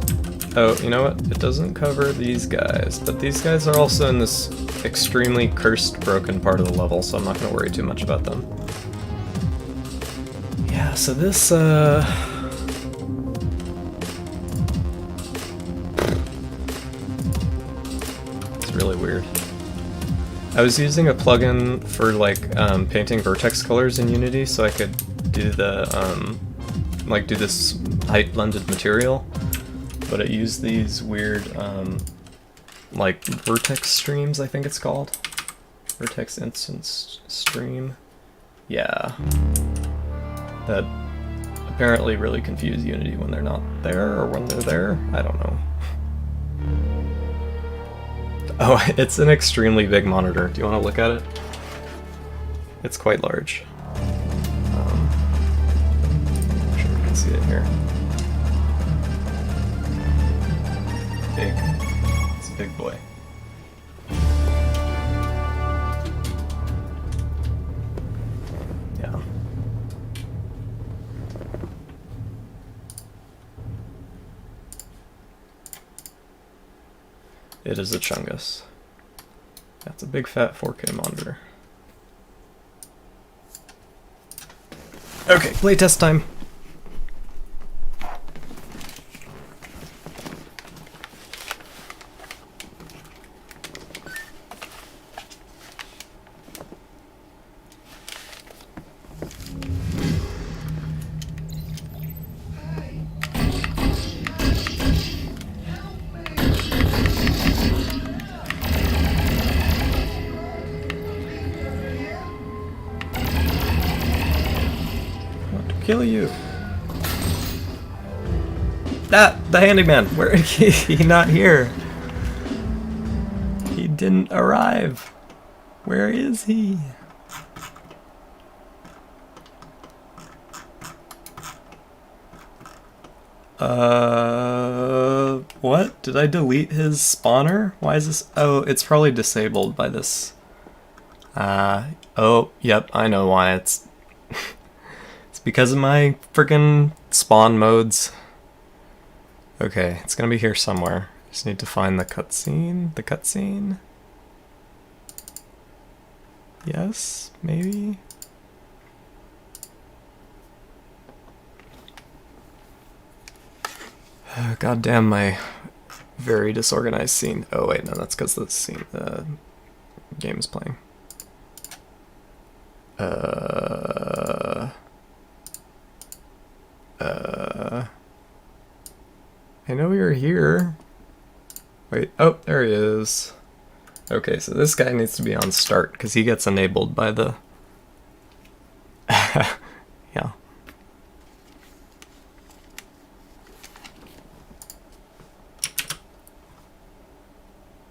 Oh, you know what? It doesn't cover these guys, but these guys are also in this extremely cursed, broken part of the level, so I'm not going to worry too much about them. Yeah, so this, it's really weird. I was using a plugin for, like, painting vertex colors in Unity so I could do the, like do this height blended material, but it used these weird like vertex streams, I think it's called. Vertex instance stream. Yeah. That apparently really confuse Unity when they're not there, or when they're there. I don't know. Oh, it's an extremely big monitor. Do you want to look at it? It's quite large. See it here. Big. It's a big boy. Yeah. It is a Chungus. That's a big fat 4K monitor. Okay, playtest time. Kill you. Ah, the handyman. Where is he? Not here. He didn't arrive. Where is he? What? Did I delete his spawner? Why is this? Oh, it's probably disabled by this. Oh, yep, I know why. It's because of my freaking spawn modes. Okay, it's gonna be here somewhere. Just need to find the cutscene. The cutscene? Yes, maybe? God damn my very disorganized scene. Oh wait, no, that's because the scene, the game is playing. I know you're here. Wait, oh, there he is. Okay, so this guy needs to be on start, because he gets enabled by the...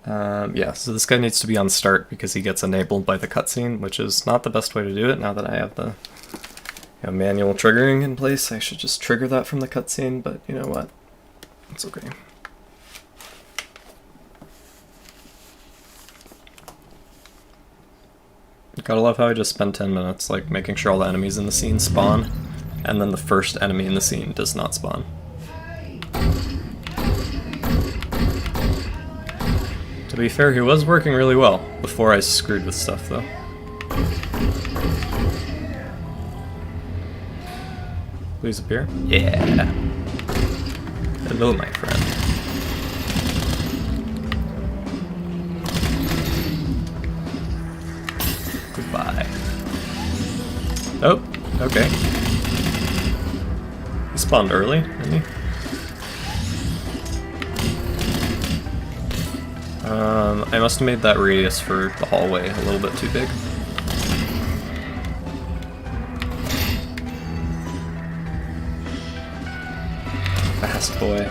Yeah, so this guy needs to be on start because he gets enabled by the cutscene, which is not the best way to do it. Now that I have the manual triggering in place, I should just trigger that from the cutscene, but you know what? It's okay. Gotta love how I just spent 10 minutes like making sure all the enemies in the scene spawn, and then the first enemy in the scene does not spawn. To be fair, he was working really well before I screwed with stuff, though. Please appear. Yeah. Hello, my friend. Goodbye. Oh, okay. He spawned early, didn't he? I must have made that radius for the hallway a little bit too big. Fast boy.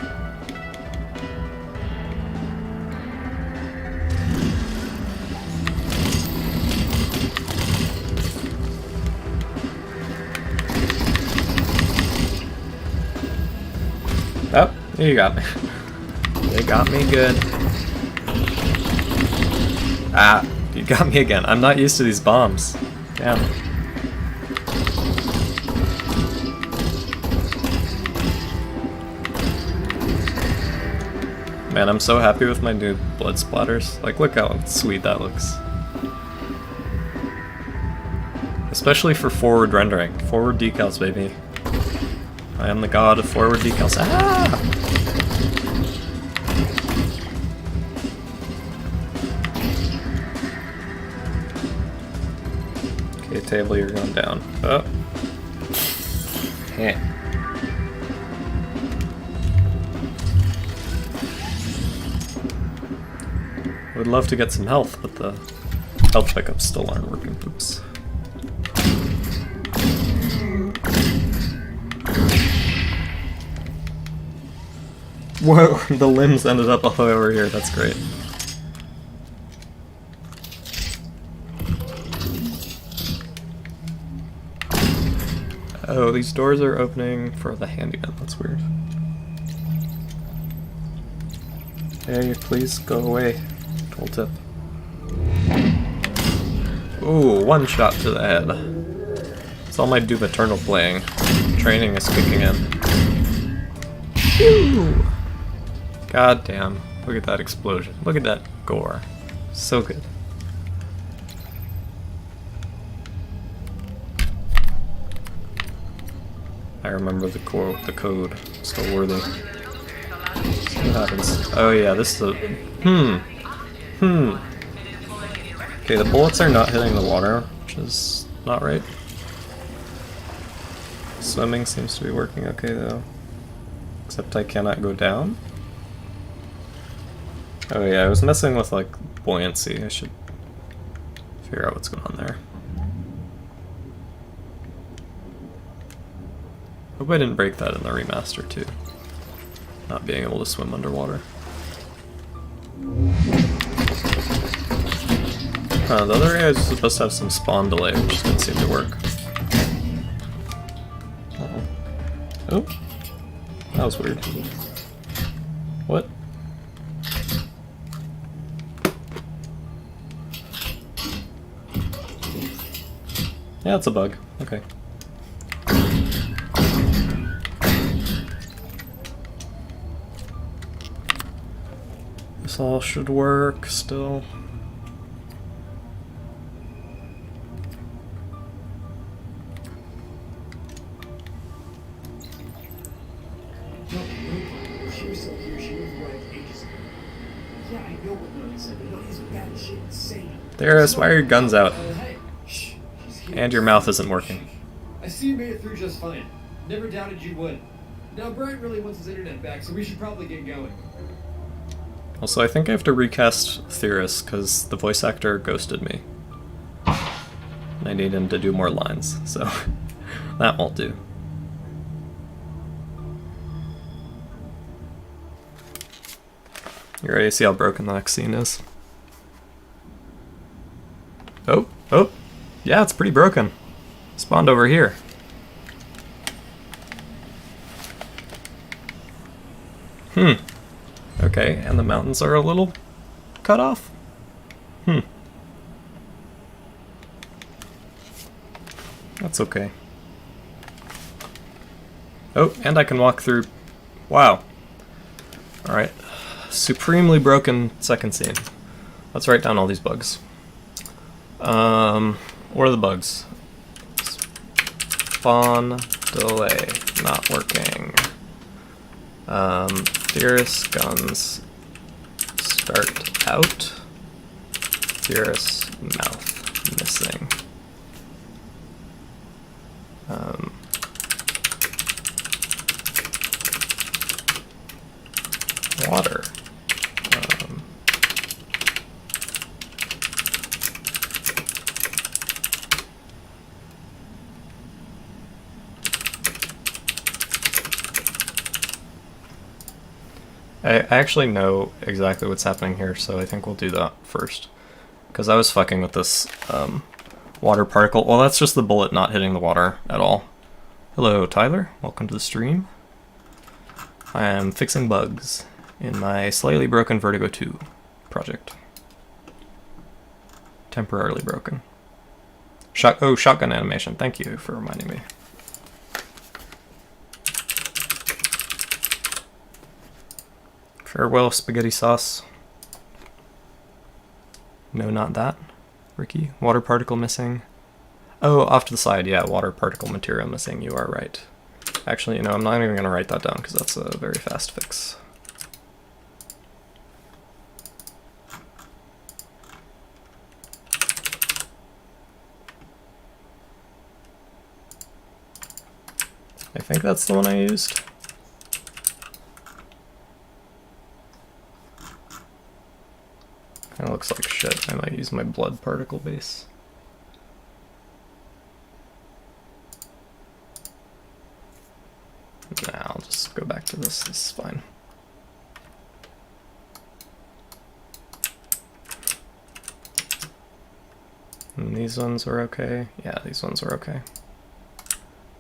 Oh, you got me. They got me good. Ah, you got me again. I'm not used to these bombs. Damn. Man, I'm so happy with my new blood splatters. Like, look how sweet that looks. Especially for forward rendering. Forward decals, baby. I am the god of forward decals. Ah! Okay, table, you're going down. Oh. Yeah. Would love to get some health, but the health pickups still aren't working. Oops. Whoa, the limbs ended up all the way over here. That's great. Oh, these doors are opening for the handyman. That's weird. Hey, please go away. Tooltip. Ooh, one shot to the head. It's all my Doom Eternal playing. Training is kicking in. Phew! God damn. Look at that explosion. Look at that gore. So good. I remember the code. Still worthy. See what happens. Oh yeah, this is a... Okay, the bullets are not hitting the water, which is not right. Swimming seems to be working okay though. Except I cannot go down. Oh yeah, I was messing with like buoyancy. I should figure out what's going on there. Hope I didn't break that in the remaster too. Not being able to swim underwater. The other area is supposed to have some spawn delay, which didn't seem to work. Oh, that was weird. What? Yeah, it's a bug. Okay. This all should work still. Theris, why are your guns out? And your mouth isn't working. I see you made it through just fine. Never doubted you would. Now Brian really wants his internet back, so we should probably get going. Also, I think I have to recast Theris, because the voice actor ghosted me. And I need him to do more lines, so that won't do. You ready to see how broken the next scene is? Oh, oh, yeah, it's pretty broken. Spawned over here. Okay, and the mountains are a little cut off. That's okay. Oh, and I can walk through. Wow. Alright. Supremely broken second scene. Let's write down all these bugs. What are the bugs? Spawn delay. Not working. Fierce guns start out. Fierce mouth missing. Water. I actually know exactly what's happening here, so I think we'll do that first. Because I was fucking with this water particle. Well, that's just the bullet not hitting the water at all. Hello, Tyler. Welcome to the stream. I am fixing bugs in my slightly broken Vertigo 2 project. Temporarily broken. Oh, shotgun animation. Thank you for reminding me. Farewell, spaghetti sauce. No, not that. Ricky. Water particle missing. Oh, off to the side. Yeah, water particle material missing. You are right. Actually, you know, I'm not even going to write that down because that's a very fast fix. I think that's the one I used. Kinda looks like shit. I might use my blood particle base. Nah, I'll just go back to this. This is fine. And these ones are okay. Yeah, these ones are okay.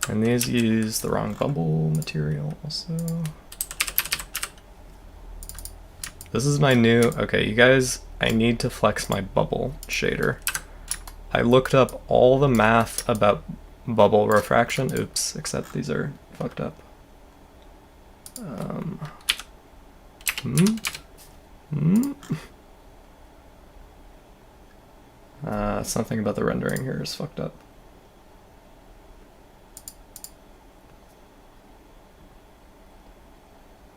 And these use the wrong bubble material also. This is my new... Okay, you guys, I need to flex my bubble shader. I looked up all the math about bubble refraction. Oops, except these are fucked up. Something about the rendering here is fucked up.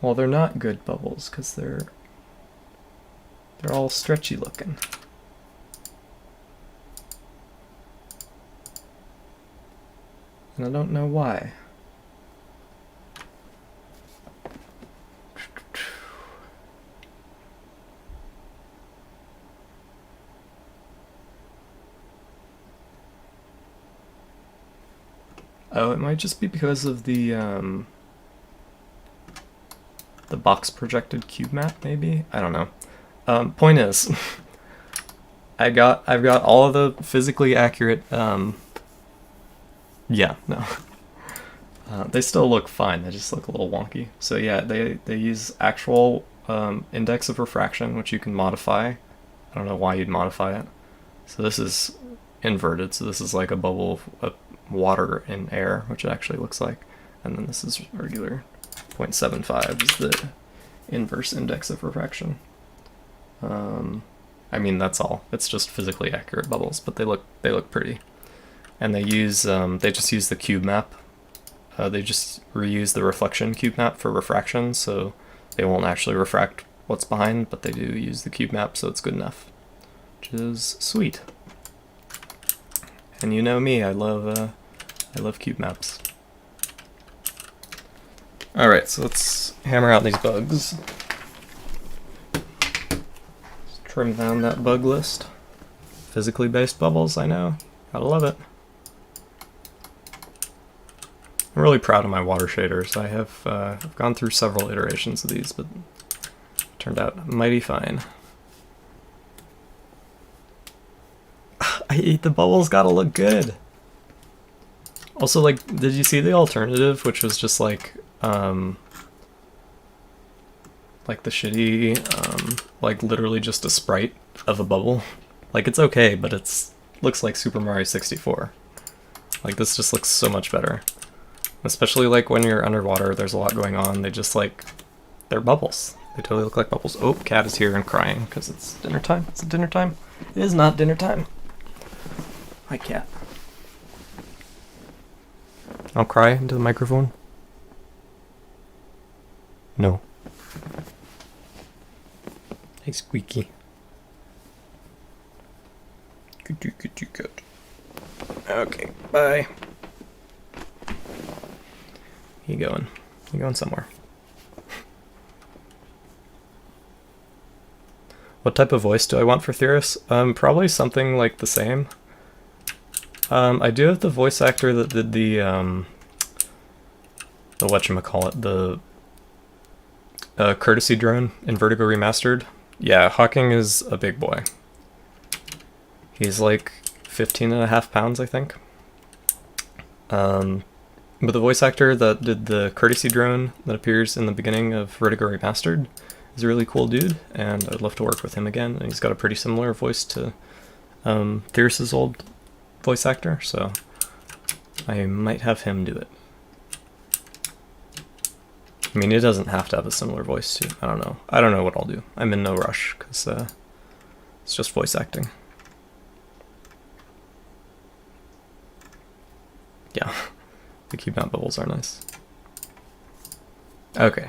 Well, they're not good bubbles because they're all stretchy looking. And I don't know why. Oh, it might just be because of the box projected cube map, maybe? I don't know. Point is, I've got all of the physically accurate, yeah, no. They still look fine, they just look a little wonky. So yeah, they use actual index of refraction, which you can modify. I don't know why you'd modify it. So this is inverted, so this is like a bubble of water in air, which it actually looks like. And then this is regular. 0.75 is the inverse index of refraction. I mean, that's all. It's just physically accurate bubbles, but they look pretty. And they use they just use the cube map. They just reuse the reflection cube map for refraction, so they won't actually refract what's behind, but they do use the cube map, so it's good enough, which is sweet. And you know me, I love cube maps. Alright, so let's hammer out these bugs. Let's trim down that bug list. Physically based bubbles, I know. Gotta love it. I'm really proud of my water shaders. I have I've gone through several iterations of these, but it Turned out mighty fine. The bubbles gotta look good. Also, like, did you see the alternative, which was just like the shitty, like literally just a sprite of a bubble? Like, it's okay, but it's looks like Super Mario 64. Like, this just looks so much better. Especially like when you're underwater, there's a lot going on. They just like, they're bubbles. They totally look like bubbles. Oh, cat is here and crying because it's dinner time. Is it dinner time? It is not dinner time. Hi, cat. I'll cry into the microphone. No. Hey, Squeaky. Good. Okay, bye. You going? You going somewhere? What type of voice do I want for Theris? Probably something like the same. I do have the voice actor that did the whatchamacallit, the courtesy drone in Vertigo Remastered. Yeah, Hawking is a big boy. He's like 15.5 pounds, I think. But the voice actor that did the courtesy drone that appears in the beginning of Vertigo Remastered is a really cool dude, and I'd love to work with him again. And he's got a pretty similar voice to Theris's old voice actor, so I might have him do it. I mean, it doesn't have to have a similar voice too. I don't know. I don't know what I'll do. I'm in no rush, because it's just voice acting. Yeah, the cube mount bubbles are nice. Okay.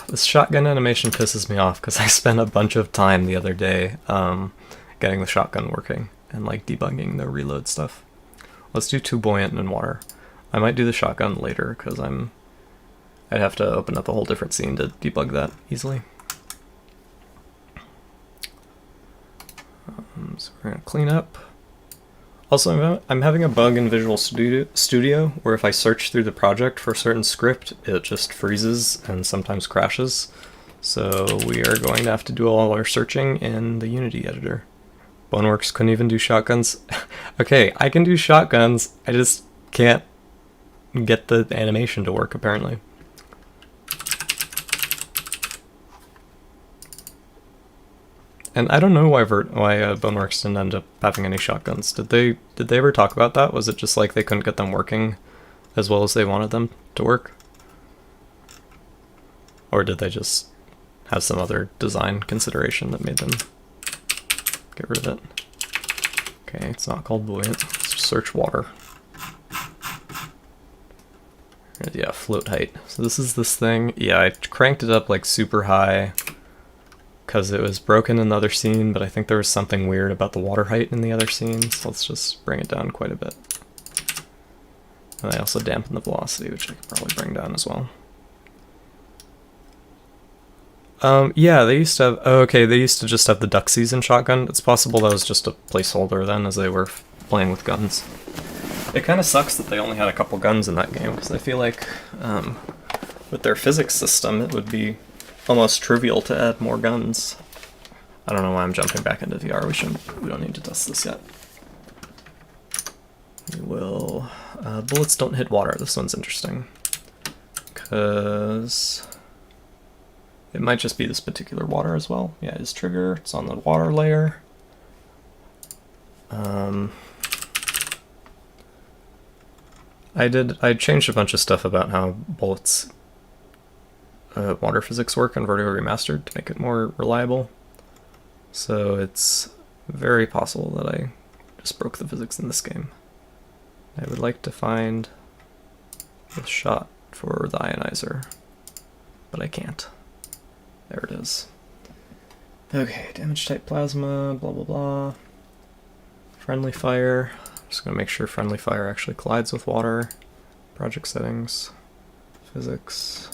This shotgun animation pisses me off because I spent a bunch of time the other day getting the shotgun working and like debugging the reload stuff. Let's do 2 buoyant and water. I might do the shotgun later because I'd have to open up a whole different scene to debug that easily. So we're gonna clean up. Also, I'm having a bug in Visual Studio where if I search through the project for a certain script, it just freezes and sometimes crashes. So we are going to have to do all our searching in the Unity editor. Boneworks couldn't even do shotguns. Okay, I can do shotguns, I just can't get the animation to work, apparently. And I don't know why Boneworks didn't end up having any shotguns. Did they ever talk about that? Was it just like they couldn't get them working as well as they wanted them to work? Or did they just have some other design consideration that made them get rid of it? Okay, it's not called buoyant. Let's just search water. Yeah, float height. So this is this thing. Yeah, I cranked it up like super high because it was broken in the other scene, but I think there was something weird about the water height in the other scene, so let's just bring it down quite a bit. And I also dampen the velocity, which I could probably bring down as well. Yeah, they used to have... Oh, okay, they used to just have the duck season shotgun. It's possible that was just a placeholder then, as they were playing with guns. It kind of sucks that they only had a couple guns in that game, because I feel like with their physics system, it would be almost trivial to add more guns. I don't know why I'm jumping back into VR. We don't need to test this yet. We will... bullets don't hit water. This one's interesting. Because... it might just be this particular water as well. Yeah, it's trigger. It's on the water layer. I changed a bunch of stuff about how bullets water physics work in Vertigo Remastered to make it more reliable. So it's very possible that I just broke the physics in this game. I would like to find the shot for the ionizer, but I can't. There it is. Okay, damage type plasma, blah blah blah. Friendly fire. Just gonna make sure friendly fire actually collides with water. Project settings, physics.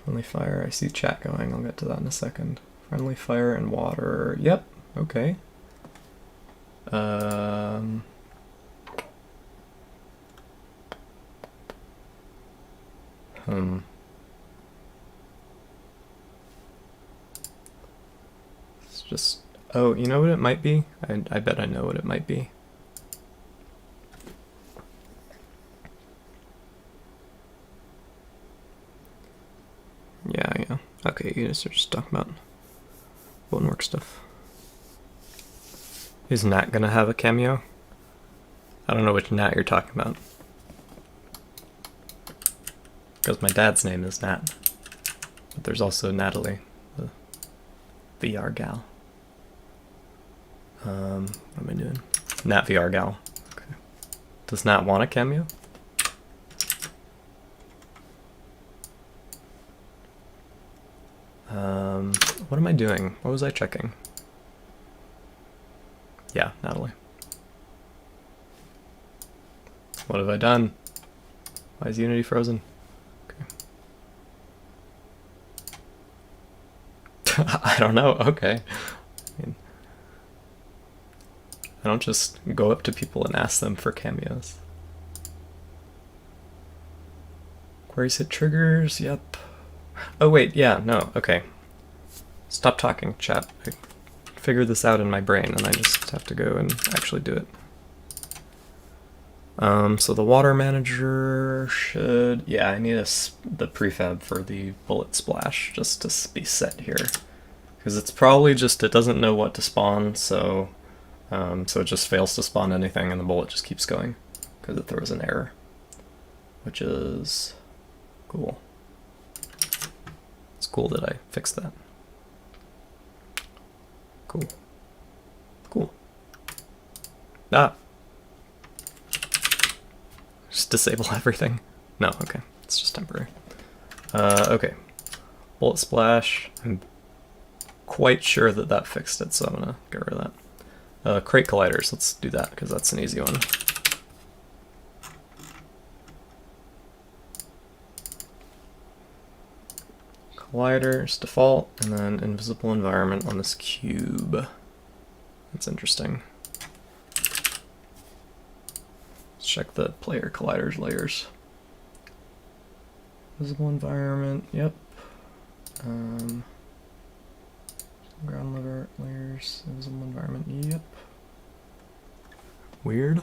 Friendly fire, I see chat going, I'll get to that in a second. Friendly fire and water, yep, okay. Just, oh, you know what it might be? I bet I know what it might be. Yeah. Okay, you guys are just talking about bone work stuff. Is Nat gonna have a cameo? I don't know which Nat you're talking about. Because my dad's name is Nat. But there's also Natalie, the VR gal. What am I doing? Nat VR gal. Okay. Does Nat want a cameo? What am I doing? What was I checking? Yeah, Natalie. What have I done? Why is Unity frozen? Okay. I don't know. Okay. I don't just go up to people and ask them for cameos. Queries hit triggers. Yep. Oh wait, yeah, no, okay. Stop talking, chat. I figured this out in my brain and I just have to go and actually do it. So the water manager should, yeah, I need the prefab for the bullet splash just to be set here. Because it's probably just, it doesn't know what to spawn, so it just fails to spawn anything and the bullet just keeps going because it throws an error, which is cool. It's cool that I fixed that. Cool. Cool. Ah! Just disable everything. No, okay. It's just temporary. Okay. Bullet splash. I'm quite sure that that fixed it, so I'm gonna get rid of that. Crate colliders. Let's do that, because that's an easy one. Colliders, default, and then invisible environment on this cube. That's interesting. Let's check the player colliders layers. Visible environment, yep. Ground lever layers, invisible environment, yep. Weird.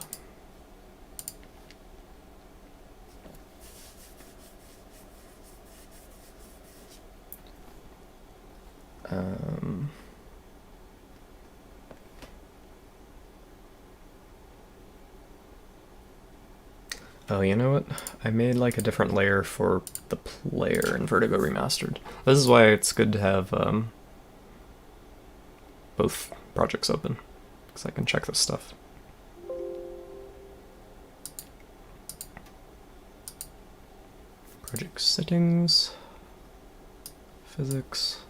Oh, you know what? I made like a different layer for the player in Vertigo Remastered. This is why it's good to have both projects open, because I can check this stuff. Project settings, physics.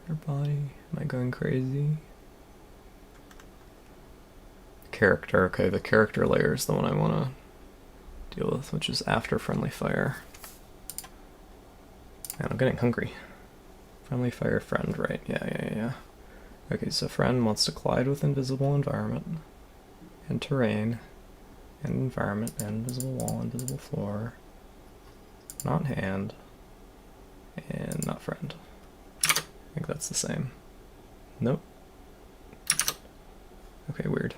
Your body, am I going crazy? Character, okay, the character layer is the one I want to deal with, which is after friendly fire. Man, I'm getting hungry. Friendly fire friend, right? Yeah. Okay, so friend wants to collide with invisible environment, and terrain, and environment, and invisible wall, invisible floor, not hand, and not friend. I think that's the same. Nope. Okay, weird.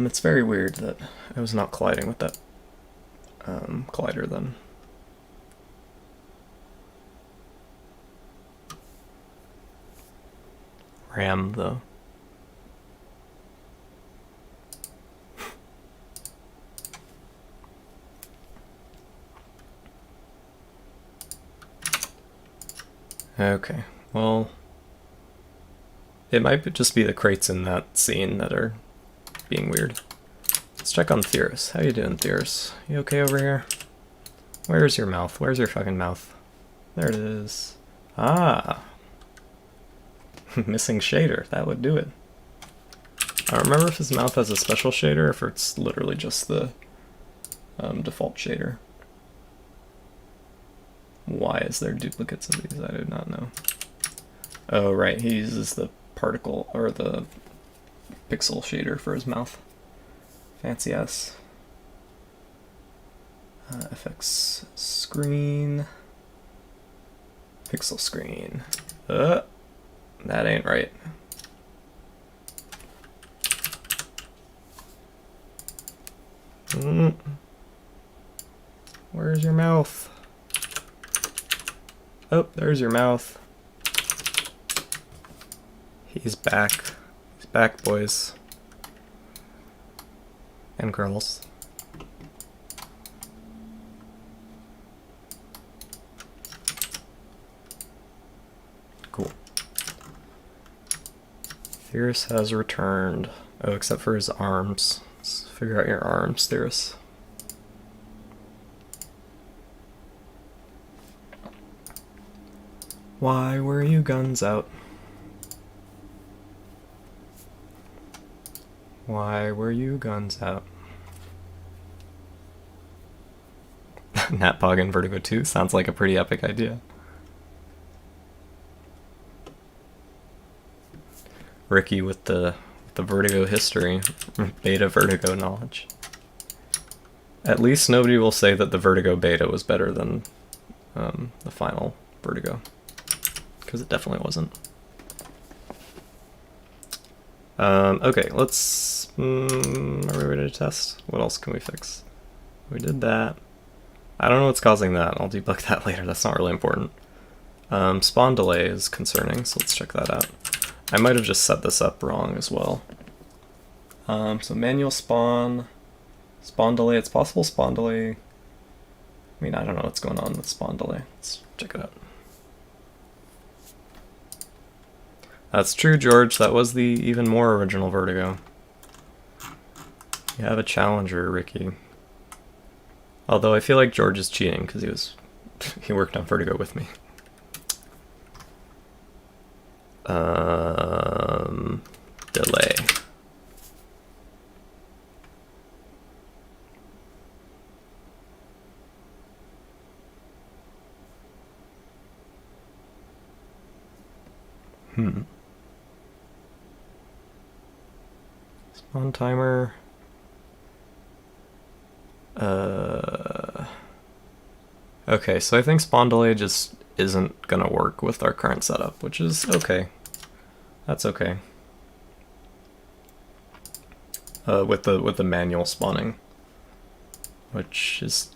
It's very weird that I was not colliding with that collider then. RAM though. Okay, well, it might just be the crates in that scene that are being weird. Let's check on Theorus. How you doing, Theorus? You okay over here? Where's your mouth? Where's your fucking mouth? There it is. Ah! Missing shader. That would do it. I don't remember if his mouth has a special shader or if it's literally just the default shader. Why is there duplicates of these? I do not know. Oh, right. He uses the particle or the pixel shader for his mouth. Fancy ass. FX screen. Pixel screen. That ain't right. Where's your mouth? Oh, there's your mouth. He's back. He's back, boys. And girls. Cool. Theris has returned. Oh, except for his arms. Let's figure out your arms, Theris. Why were you guns out? Why were you guns out? Natpog and Vertigo 2 sounds like a pretty epic idea. Ricky with the Vertigo history, beta Vertigo knowledge. At least nobody will say that the Vertigo beta was better than the final Vertigo, because it definitely wasn't. Okay, let's... are we ready to test? What else can we fix? We did that. I don't know what's causing that. I'll debug that later. That's not really important. Spawn delay is concerning, so let's check that out. I might have just set this up wrong as well. So manual spawn delay. It's possible spawn delay. I mean, I don't know what's going on with spawn delay. Let's check it out. That's true, George. That was the even more original Vertigo. You have a challenger, Ricky. Although I feel like George is cheating because he worked on Vertigo with me. Delay. Spawn timer. Okay, so I think spawn delay just isn't gonna work with our current setup, which is okay. That's okay. With the manual spawning, which is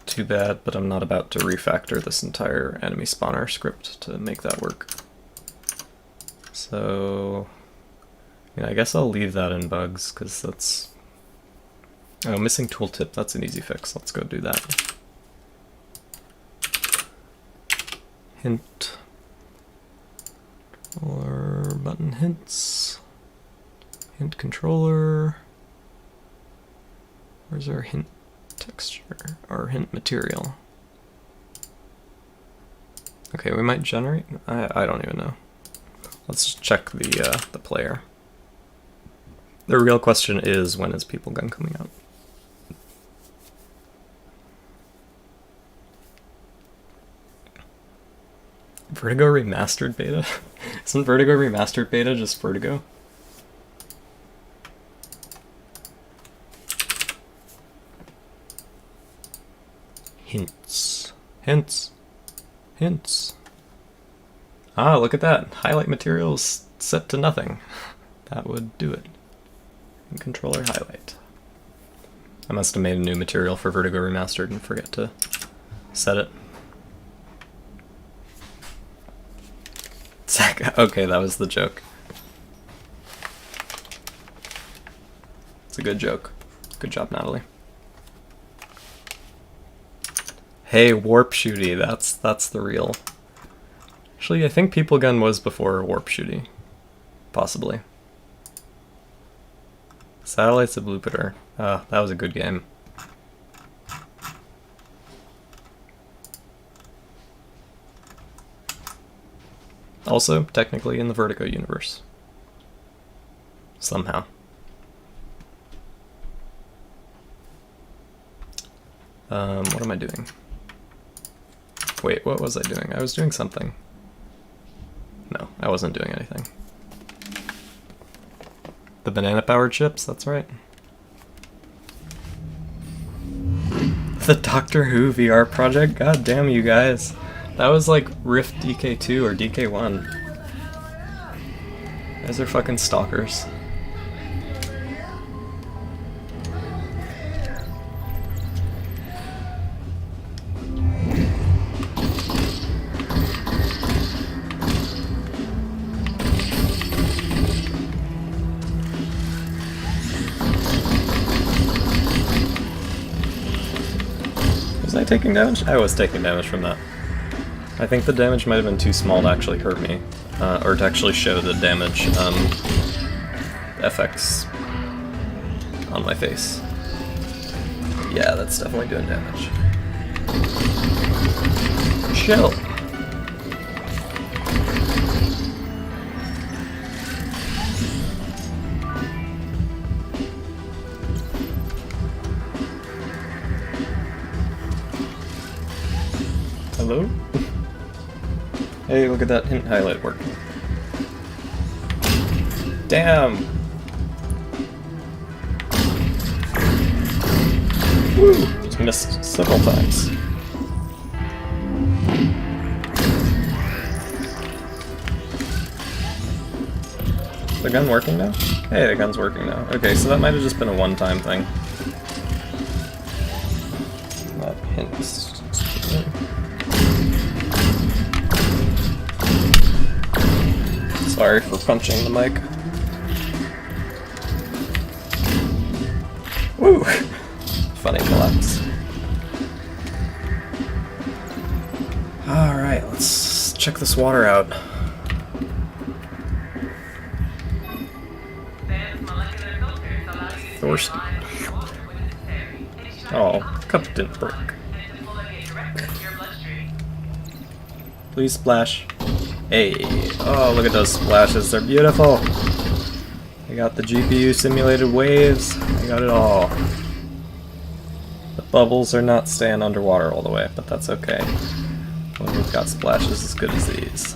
too bad, but I'm not about to refactor this entire enemy spawner script to make that work. So, yeah, I guess I'll leave that in bugs, because that's... Oh, missing tooltip, that's an easy fix. Let's go do that. Hint. Controller button hints. Hint controller. Where's our hint texture? Or hint material? Okay, we might generate? I don't even know. Let's check the player. The real question is, when is People Gun coming out? Vertigo Remastered beta? Isn't Vertigo Remastered beta just Vertigo? Hints. Hints. Hints. Ah, look at that. Highlight materials set to nothing. That would do it. And controller highlight. I must have made a new material for Vertigo Remastered and forget to set it. Okay, that was the joke. It's a good joke. Good job, Natalie. Hey, Warp Shooty, that's the real. Actually, I think People Gun was before Warp Shooty. Possibly. Satellites of Blupiter. Ah, that was a good game. Also, technically in the Vertigo universe. Somehow. What am I doing? Wait, what was I doing? I was doing something. No, I wasn't doing anything. The banana powered chips, that's right. The Doctor Who VR project? God damn you guys. That was like Rift DK2 or DK1. You guys are fucking stalkers. Was I taking damage? I was taking damage from that. I think the damage might have been too small to actually hurt me, or to actually show the damage effects on my face. Yeah, that's definitely doing damage. Chill. Hello? Hey, look at that hint highlight working. Damn! Woo! Just missed several times. Is the gun working now? Hey, the gun's working now. Okay, so that might have just been a one-time thing. That hint. Sorry for punching the mic. Woo! Funny collapse. Alright, let's check this water out. Thirsty. Oh, cup didn't break. Please splash. Hey, oh look at those splashes, they're beautiful! I got the GPU simulated waves, I got it all. The bubbles are not staying underwater all the way, but that's okay. When we've got splashes as good as these.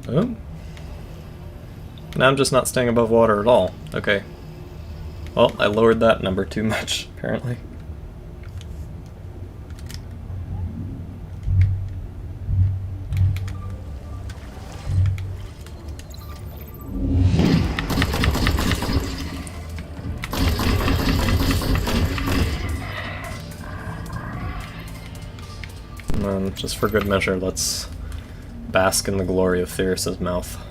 Oh. Now I'm just not staying above water at all. Okay. Well, I lowered that number too much, apparently. And then, just for good measure, let's bask in the glory of Theris's mouth.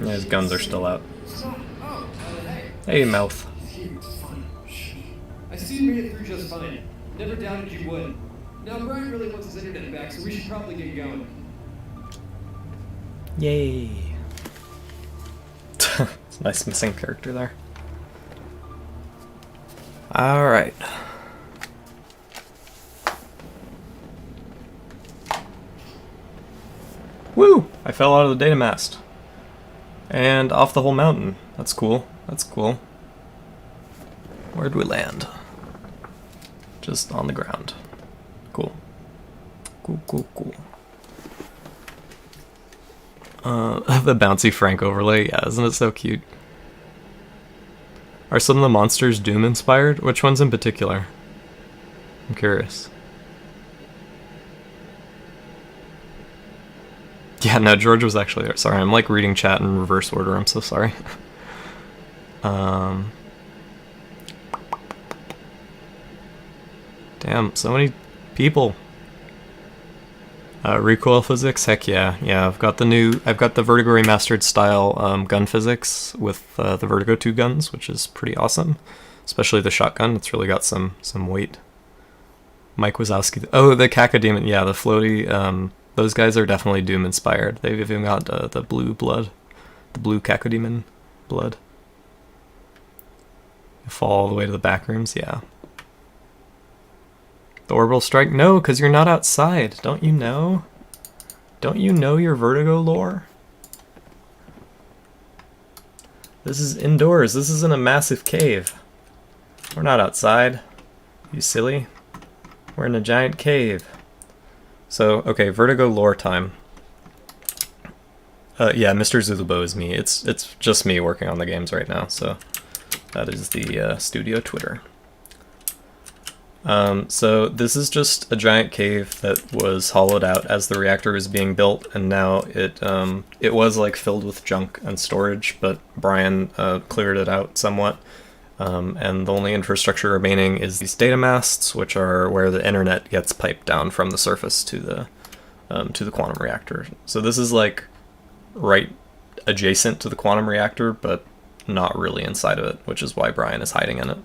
Yeah, his guns are still out. Hey, mouth. I see you made it through just fine. Never doubted you would. Now, Brian really wants his internet back, so we should probably get going. Yay. It's a nice missing character there. Alright. Woo! I fell out of the data mast. And off the whole mountain. That's cool. That's cool. Where'd we land? Just on the ground. Cool. Cool, cool, cool. The bouncy Frank overlay, yeah, isn't it so cute? Are some of the monsters Doom inspired? Which ones in particular? I'm curious. Yeah, no, George was actually there. Sorry, I'm like reading chat in reverse order, I'm so sorry. Damn, so many people. Recoil physics, heck yeah. Yeah, I've got the Vertigo Remastered style gun physics with the Vertigo 2 guns, which is pretty awesome. Especially the shotgun, it's really got some weight. Mike Wazowski, oh, the Cacodemon, yeah, the floaty, those guys are definitely Doom inspired. They've even got the blue blood, the blue Cacodemon blood. You fall all the way to the back rooms, yeah. The orbital strike? No, because you're not outside. Don't you know? Don't you know your Vertigo lore? This is indoors. This isn't a massive cave. We're not outside. You silly. We're in a giant cave. So, okay, Vertigo lore time. Yeah, Mr. Zulubo is me. It's just me working on the games right now, so that is the studio Twitter. So this is just a giant cave that was hollowed out as the reactor was being built, and now it was like filled with junk and storage, but Brian cleared it out somewhat. And the only infrastructure remaining is these data masts, which are where the internet gets piped down from the surface to the quantum reactor. So this is like right adjacent to the quantum reactor, but not really inside of it, which is why Brian is hiding in it.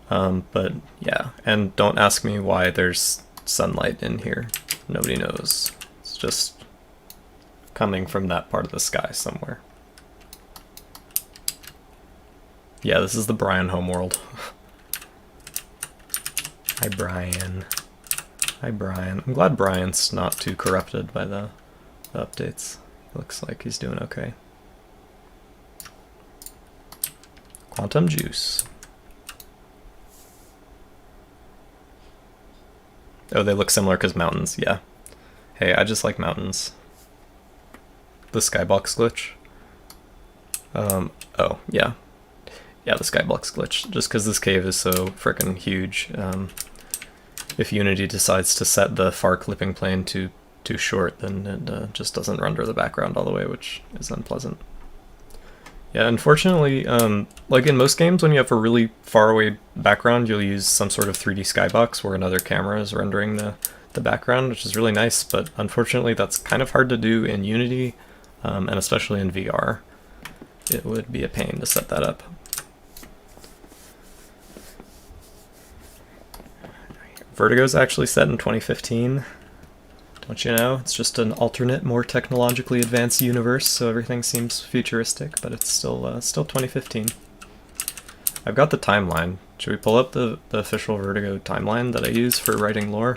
But yeah, and don't ask me why there's sunlight in here. Nobody knows. It's just coming from that part of the sky somewhere. Yeah, this is the Brian homeworld. Hi, Brian. Hi, Brian. I'm glad Brian's not too corrupted by the updates. Looks like he's doing okay. Quantum juice. Oh, they look similar because mountains, yeah. Hey, I just like mountains. The skybox glitch. Oh, yeah. Yeah, the skybox glitch. Just because this cave is so frickin' huge. If Unity decides to set the far clipping plane too short, then it just doesn't render the background all the way, which is unpleasant. Yeah, unfortunately, like in most games, when you have a really far away background, you'll use some sort of 3D skybox where another camera is rendering the background, which is really nice, but unfortunately that's kind of hard to do in Unity, and especially in VR. It would be a pain to set that up. Vertigo's actually set in 2015. Don't you know? It's just an alternate, more technologically advanced universe, so everything seems futuristic, but it's still 2015. I've got the timeline. Should we pull up the official Vertigo timeline that I use for writing lore?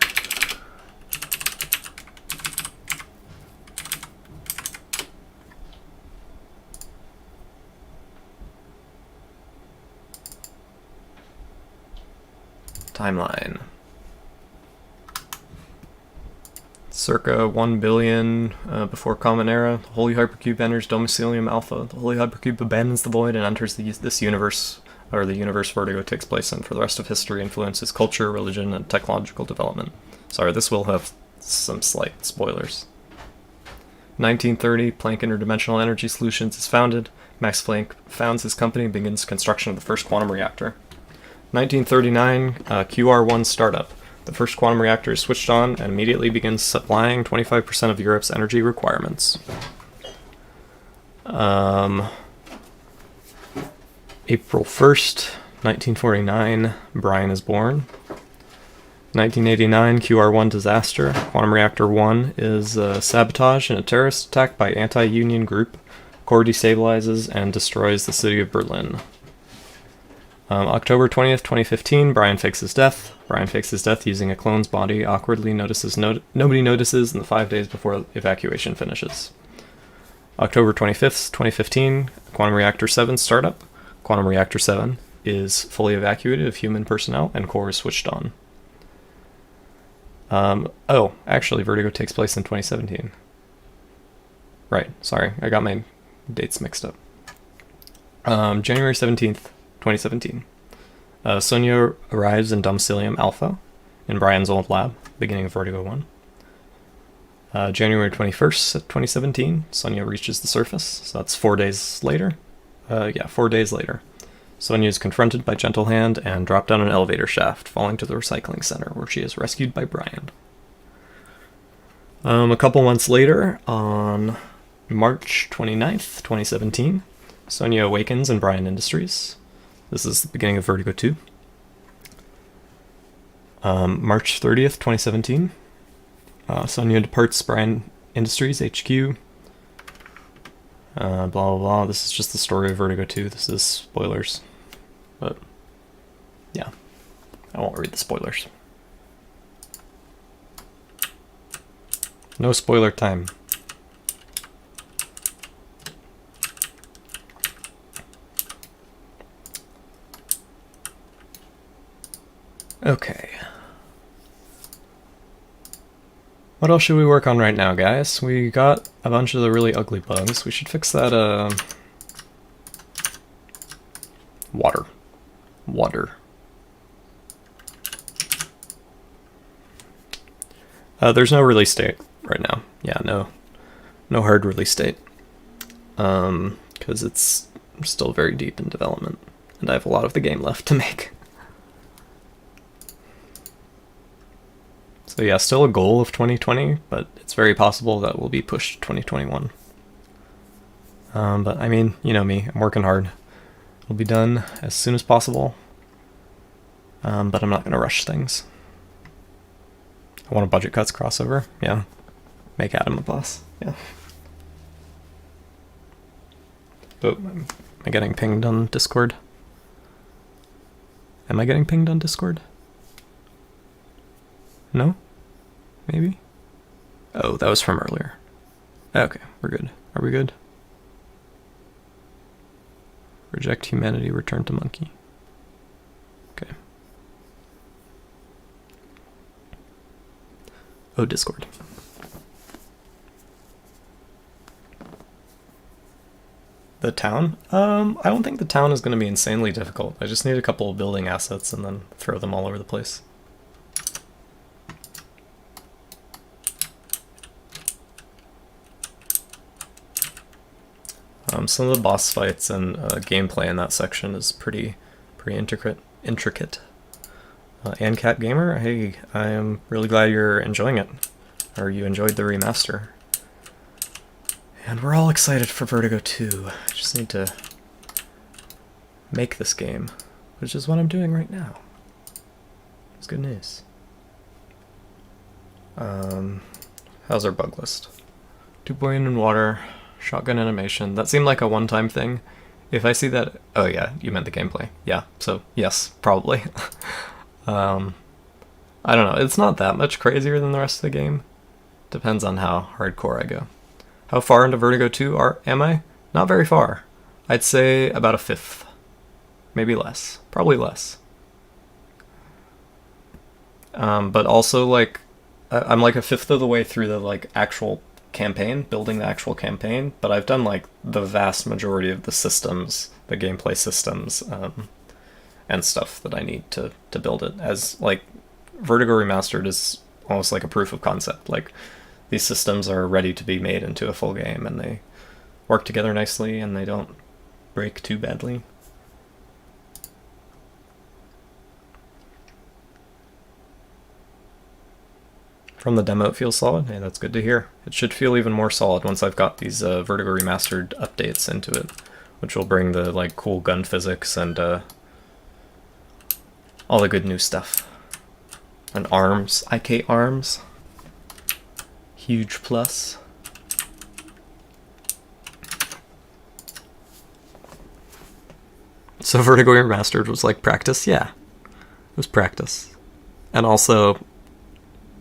Timeline. Circa 1 billion before Common Era, the Holy Hypercube enters Domicilium Alpha. The Holy Hypercube abandons the void and enters this universe, or the universe Vertigo takes place in. For the rest of history, influences culture, religion, and technological development. Sorry, this will have some slight spoilers. 1930, Planck Interdimensional Energy Solutions is founded. Max Planck founds his company and begins construction of the first quantum reactor. 1939, QR1 startup. The first quantum reactor is switched on and immediately begins supplying 25% of Europe's energy requirements. April 1st, 1949, Brian is born. 1989, QR1 disaster. Quantum Reactor 1 is sabotaged in a terrorist attack by anti-union group. Core destabilizes and destroys the city of Berlin. October 20th, 2015, Brian fakes his death. Brian fakes his death using a clone's body, awkwardly notices nobody notices in the 5 days before evacuation finishes. October 25th, 2015, Quantum Reactor 7 startup. Quantum Reactor 7 is fully evacuated of human personnel and core is switched on. Oh, actually, Vertigo takes place in 2017. Right, sorry, I got my dates mixed up. January 17th, 2017. Sonia arrives in Domicilium Alpha, in Brian's old lab, beginning of Vertigo 1. January 21st, 2017, Sonia reaches the surface, so that's 4 days later. 4 days later. Sonia is confronted by Gentle Hand and dropped down an elevator shaft, falling to the recycling center, where she is rescued by Brian. A couple months later, on March 29th, 2017, Sonia awakens in Brian Industries. This is the beginning of Vertigo 2. March 30th, 2017, Sonia departs Brian Industries HQ. Blah, blah, blah. This is just the story of Vertigo 2. This is spoilers. But, yeah. I won't read the spoilers. No spoiler time. Okay. What else should we work on right now, guys? We got a bunch of the really ugly bugs. We should fix that, water. There's no release date right now. Yeah, no hard release date. Because it's still very deep in development, and I have a lot of the game left to make. So yeah, still a goal of 2020, but it's very possible that will be pushed to 2021. But I mean, you know me, I'm working hard. It'll be done as soon as possible, but I'm not going to rush things. I want a budget cuts crossover, yeah. Make Adam a boss, yeah. Oh, am I getting pinged on Discord? Am I getting pinged on Discord? No? Maybe? Oh, that was from earlier. Okay, we're good. Are we good? Reject humanity, return to monkey. Okay. Oh, Discord. The town? I don't think the town is going to be insanely difficult. I just need a couple of building assets and then throw them all over the place. Some of the boss fights and gameplay in that section is pretty intricate. AnCat Gamer, hey, I am really glad you're enjoying it, or you enjoyed the remaster. And we're all excited for Vertigo 2. I just need to make this game, which is what I'm doing right now. It's good news. How's our bug list? 2 billion in water. Shotgun animation. That seemed like a one-time thing. If I see that... Oh yeah, you meant the gameplay. Yeah, so yes, probably. I don't know, it's not that much crazier than the rest of the game. Depends on how hardcore I go. How far into Vertigo 2 am I? Not very far. I'd say about a fifth. Maybe less. Probably less. But also, like, I'm like a fifth of the way through the, like, actual campaign, building the actual campaign, but I've done like the vast majority of the systems, the gameplay systems, and stuff that I need to build it. As like Vertigo Remastered is almost like a proof of concept. Like these systems are ready to be made into a full game, and they work together nicely, and they don't break too badly. From the demo, it feels solid. Hey, that's good to hear. It should feel even more solid once I've got these Vertigo Remastered updates into it, which will bring the like cool gun physics and all the good new stuff. And arms, IK arms, huge plus. So Vertigo Remastered was like practice? Yeah, it was practice. And also,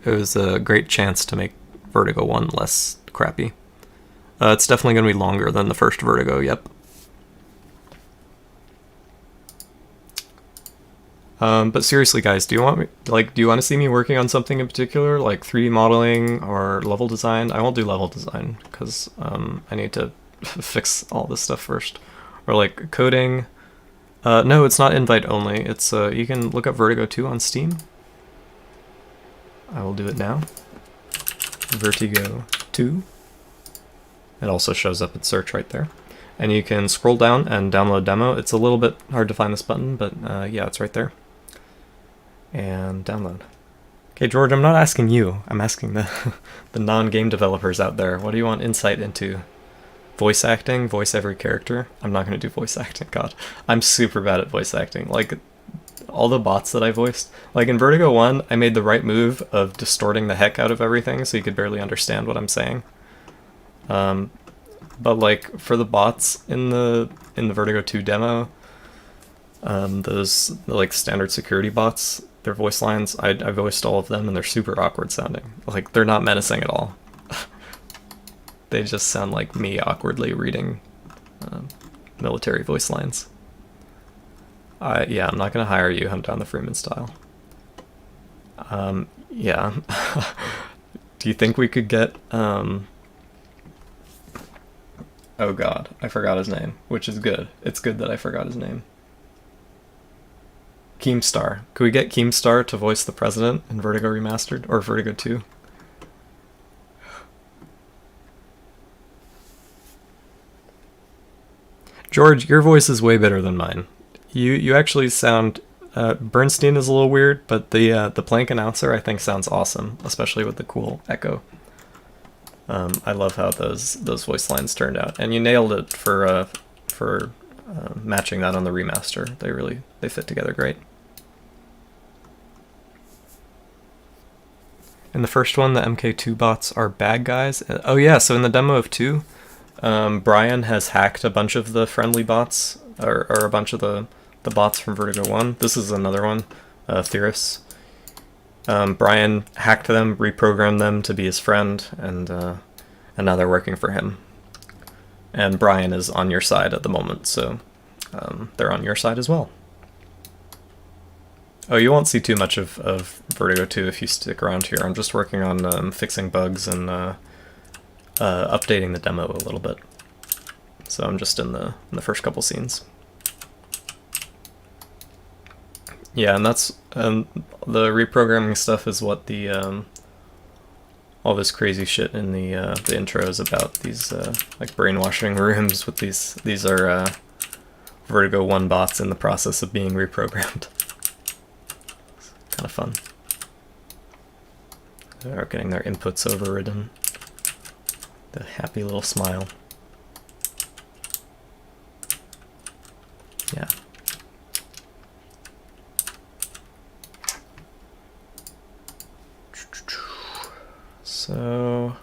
it was a great chance to make Vertigo 1 less crappy. It's definitely going to be longer than the first Vertigo, yep. But seriously, guys, do you want to see me working on something in particular, like 3D modeling or level design? I won't do level design because I need to fix all this stuff first. Or like coding. No, it's not invite only. It's you can look up Vertigo 2 on Steam. I will do it now. Vertigo 2. It also shows up in search right there. And you can scroll down and download demo. It's a little bit hard to find this button, but yeah, it's right there. And download. Okay, George, I'm not asking you. I'm asking the non-game developers out there. What do you want insight into? Voice acting? Voice every character? I'm not going to do voice acting. God, I'm super bad at voice acting. Like, all the bots that I voiced. Like in Vertigo 1, I made the right move of distorting the heck out of everything so you could barely understand what I'm saying. But like for the bots in the Vertigo 2 demo, those like standard security bots, their voice lines, I voiced all of them and they're super awkward sounding. Like they're not menacing at all. They just sound like me awkwardly reading military voice lines. Yeah, I'm not gonna hire you. Hunt down the Freeman style. Yeah. Do you think we could get oh god, I forgot his name, which is good. It's good that I forgot his name. Keemstar. Could we get Keemstar to voice the president in Vertigo Remastered or Vertigo 2? George, your voice is way better than mine. You actually sound Bernstein is a little weird, but the Plank announcer I think sounds awesome, especially with the cool echo. I love how those voice lines turned out, and you nailed it for matching that on the remaster. They fit together great. In the first one, the MK2 bots are bad guys. Oh yeah, so in the demo of 2, Brian has hacked a bunch of the friendly bots, or a bunch of the bots from Vertigo 1. This is another one, Theris. Brian hacked them, reprogrammed them to be his friend, and now they're working for him. And Brian is on your side at the moment, so they're on your side as well. Oh, you won't see too much of Vertigo 2 if you stick around here. I'm just working on fixing bugs and updating the demo a little bit. So I'm just in the first couple scenes. Yeah, and that's the reprogramming stuff is what the all this crazy shit in the intro is about. These like brainwashing rooms with these are Vertigo 1 bots in the process of being reprogrammed. Kind of fun. They're getting their inputs overridden. The happy little smile. Yeah. So,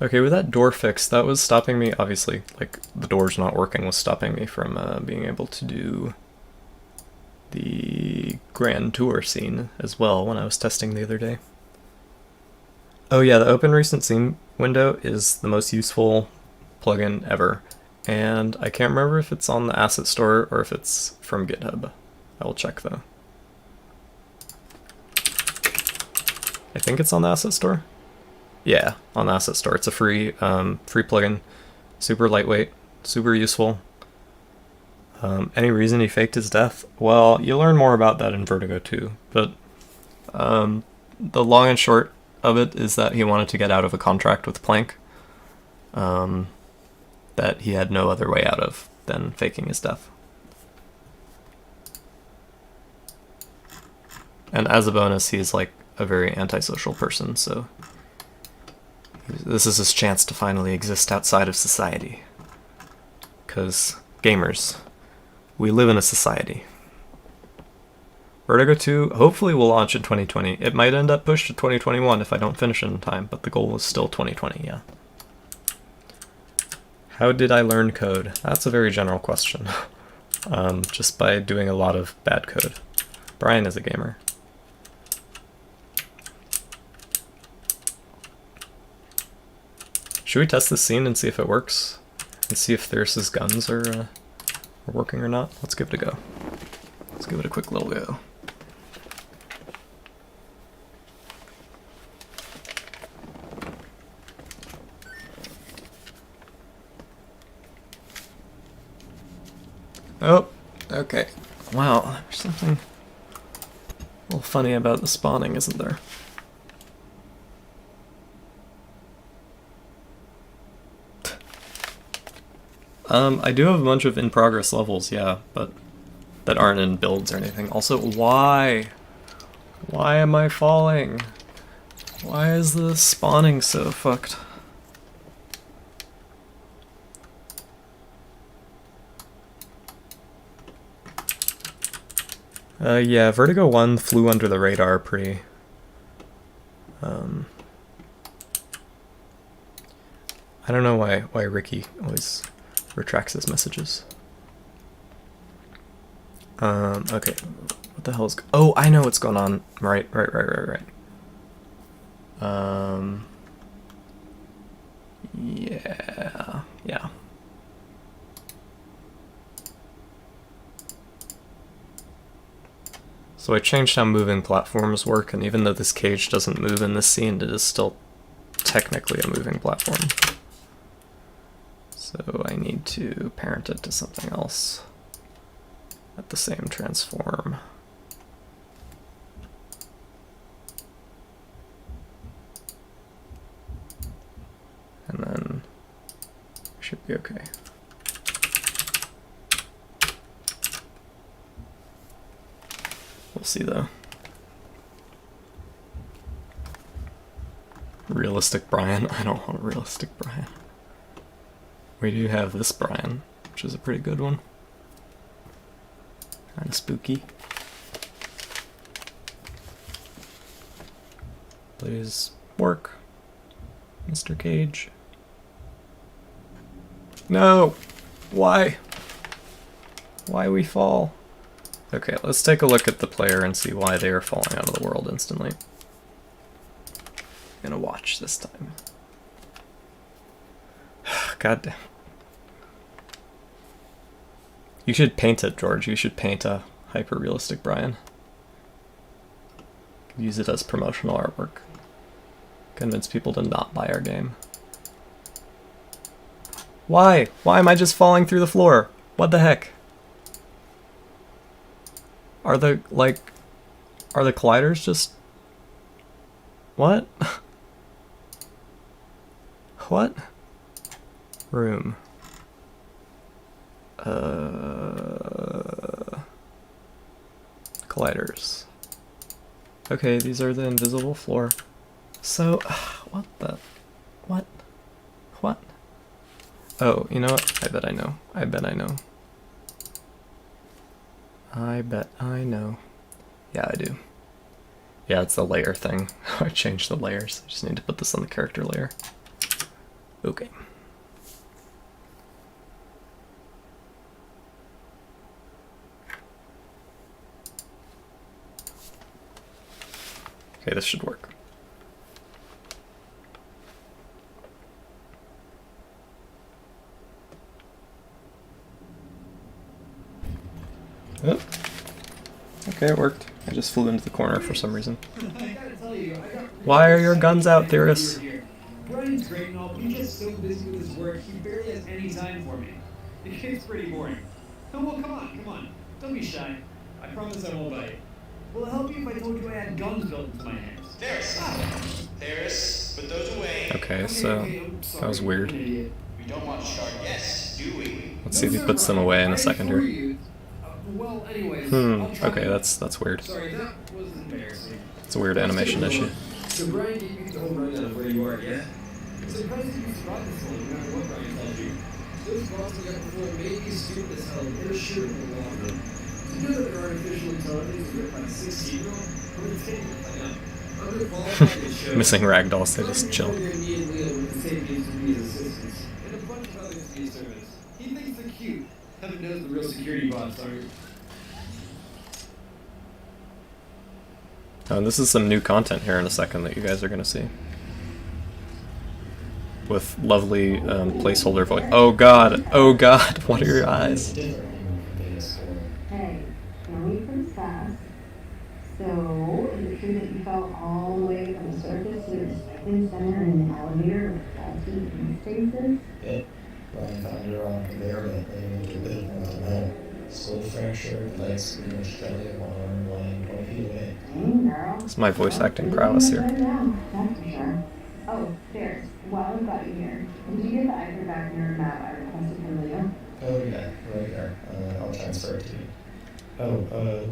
okay, with that door fix, that was stopping me, obviously, like, the door's not working was stopping me from being able to do the Grand Tour scene as well when I was testing the other day. Oh yeah, the Open Recent Scene window is the most useful plugin ever, and I can't remember if it's on the Asset Store or if it's from GitHub. I will check though. I think it's on the Asset Store. Yeah, on the Asset Store. It's a free plugin, super lightweight, super useful. Any reason he faked his death? Well, you'll learn more about that in Vertigo 2, but the long and short of it is that he wanted to get out of a contract with Plank that he had no other way out of than faking his death. And as a bonus, he's like a very antisocial person, so this is his chance to finally exist outside of society. 'Cause gamers, we live in a society. Vertigo 2 hopefully will launch in 2020. It might end up pushed to 2021 if I don't finish it in time, but the goal is still 2020, yeah. How did I learn code? That's a very general question. Just by doing a lot of bad code. Brian is a gamer. Should we test this scene and see if it works? And see if Theris's guns are working or not? Let's give it a go. Let's give it a quick little go. Oh, okay. Wow, there's something a little funny about the spawning, isn't there? I do have a bunch of in-progress levels, yeah, but that aren't in builds or anything. Also, why? Why am I falling? Why is the spawning so fucked? Yeah, Vertigo 1 flew under the radar pretty... I don't know why Ricky always retracts his messages. Okay, what the hell is... Oh, I know what's going on. Right. Yeah. So I changed how moving platforms work, and even though this cage doesn't move in this scene, it is still technically a moving platform. So I need to parent it to something else at the same transform. And then we should be okay. We'll see though. Realistic Brian? I don't want a realistic Brian. We do have this Brian, which is a pretty good one. Kinda spooky. Please work, Mr. Cage. No! Why? Why we fall? Okay, let's take a look at the player and see why they are falling out of the world instantly. I'm gonna watch this time. God damn. You should paint it, George. You should paint a hyper-realistic Brian. Use it as promotional artwork. Convince people to not buy our game. Why? Why am I just falling through the floor? What the heck? Are the colliders just... What? What? Room. Colliders. Okay, these are the invisible floor. So, what the... What? What? Oh, you know what? I bet I know. I bet I know. I bet I know. Yeah, I do. Yeah, it's the layer thing. I changed the layers. I just need to put this on the character layer. Okay. Okay, this should work. Oh. Okay, it worked. I just flew into the corner for some reason. Why are your guns out, Theorus? Brian's great and all, but he gets so busy with his work, he barely has any time for me. It gets pretty boring. No, well, come on. Don't be shy. I promise I won't bite. Will it help you if I told you I had guns built into my hands? There's, put those away. Okay, so that was weird. We don't want sharp guests, do we? Let's see if he puts them away in a second here. Well, anyways, Okay, that's weird. Sorry, that was embarrassing. It's a weird animation issue. So Brian gave you the whole rundown of where you are, yeah? It's impressive you survived this long, no matter what Brian tells you. Those bots we got before may be stupid as hell, but they're sure to hold on. You know that their artificial intelligence is written by a 16-year-old? What are you taking? I know. Underqualified to show. Missing ragdolls, they just chill. And a bunch of others to be service. He thinks they're cute. Heaven knows the real security bots aren't. Oh, and this is some new content here in a second that you guys are gonna see. With lovely placeholder voice. Oh god, what are your eyes? Hey, now we first fast. So, is it true that you fell all the way from the surface to the recycling center in the elevator with faulty stasis? Yep. Brian found her on a conveyor belt laying into a bit of melted metal. Skull fractured, legs pretty much jelly, one arm lying 20 feet away. Dang, girl. It's my voice acting prowess here. That's for sure. Oh, there's. While I've got you here, did you get the iPad back in your map I requested from Leo? Oh yeah, right here. I'll transfer it to you. Oh,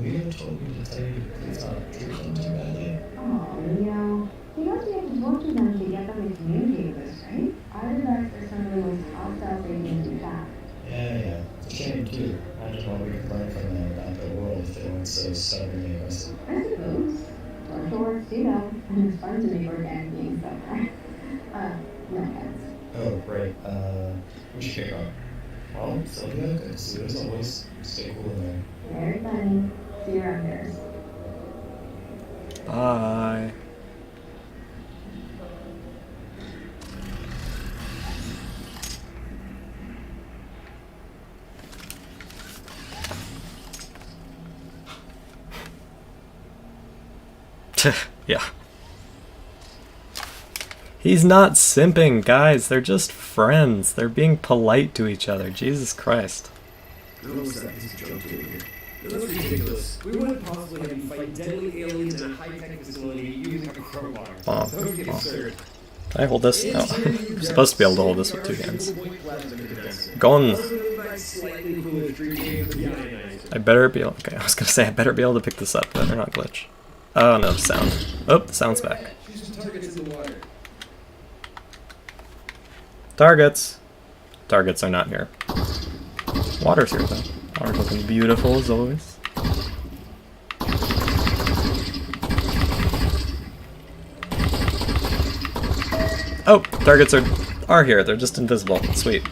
Leo told me to tell you to please not treat them too badly. Oh, Leo. You know we have to torture them to get them to communicate with us, right? Artifacts are some of the most hostile things we've had. Yeah. It's a shame too. Imagine what we could learn from them about the world if they weren't so stubbornly aggressive. I suppose. Torture works too, though. And it's fun to make organic beings suffer. No offense. Oh, great. We should kick off. Well, Sylvia, good to see you as always. Stay cool in there. Very funny. See you around here. Bye. Yeah. He's not simping, guys. They're just friends. They're being polite to each other. Jesus Christ. Now what's that piece of junk doing here? Now, that's ridiculous. We wouldn't possibly have you fight deadly aliens in a high-tech facility using a crowbar. Wow. That would be absurd. Can I hold this? No. I'm supposed to be able to hold this with 2 hands. Gone. I better be able... Okay, I was gonna say I better be able to pick this up, but not glitch. Oh no, the sound. Oh, the sound's back. Targets! Targets are not here. Water's here though. Water's looking beautiful as always. Oh! Targets are here, they're just invisible. Sweet.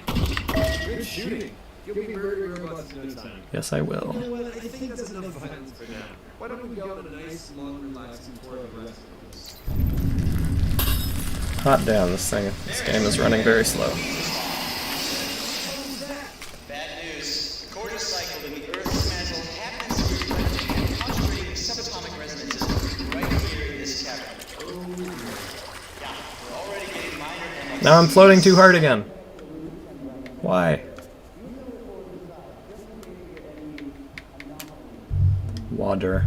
Good shooting. You'll be murdering robots in no time. Yes, I will. You know what? I think that's enough violence for now. Why don't we go on a nice, long, relaxing tour of the rest of us? Hot damn, this game is running very slow. Bad news. The Gorgeous cycle in the Earth's mantle happens to be reflecting and concentrating subatomic resonances right here in this cavern. Yeah, we're already getting minor and Now I'm floating too hard again. Why? Water.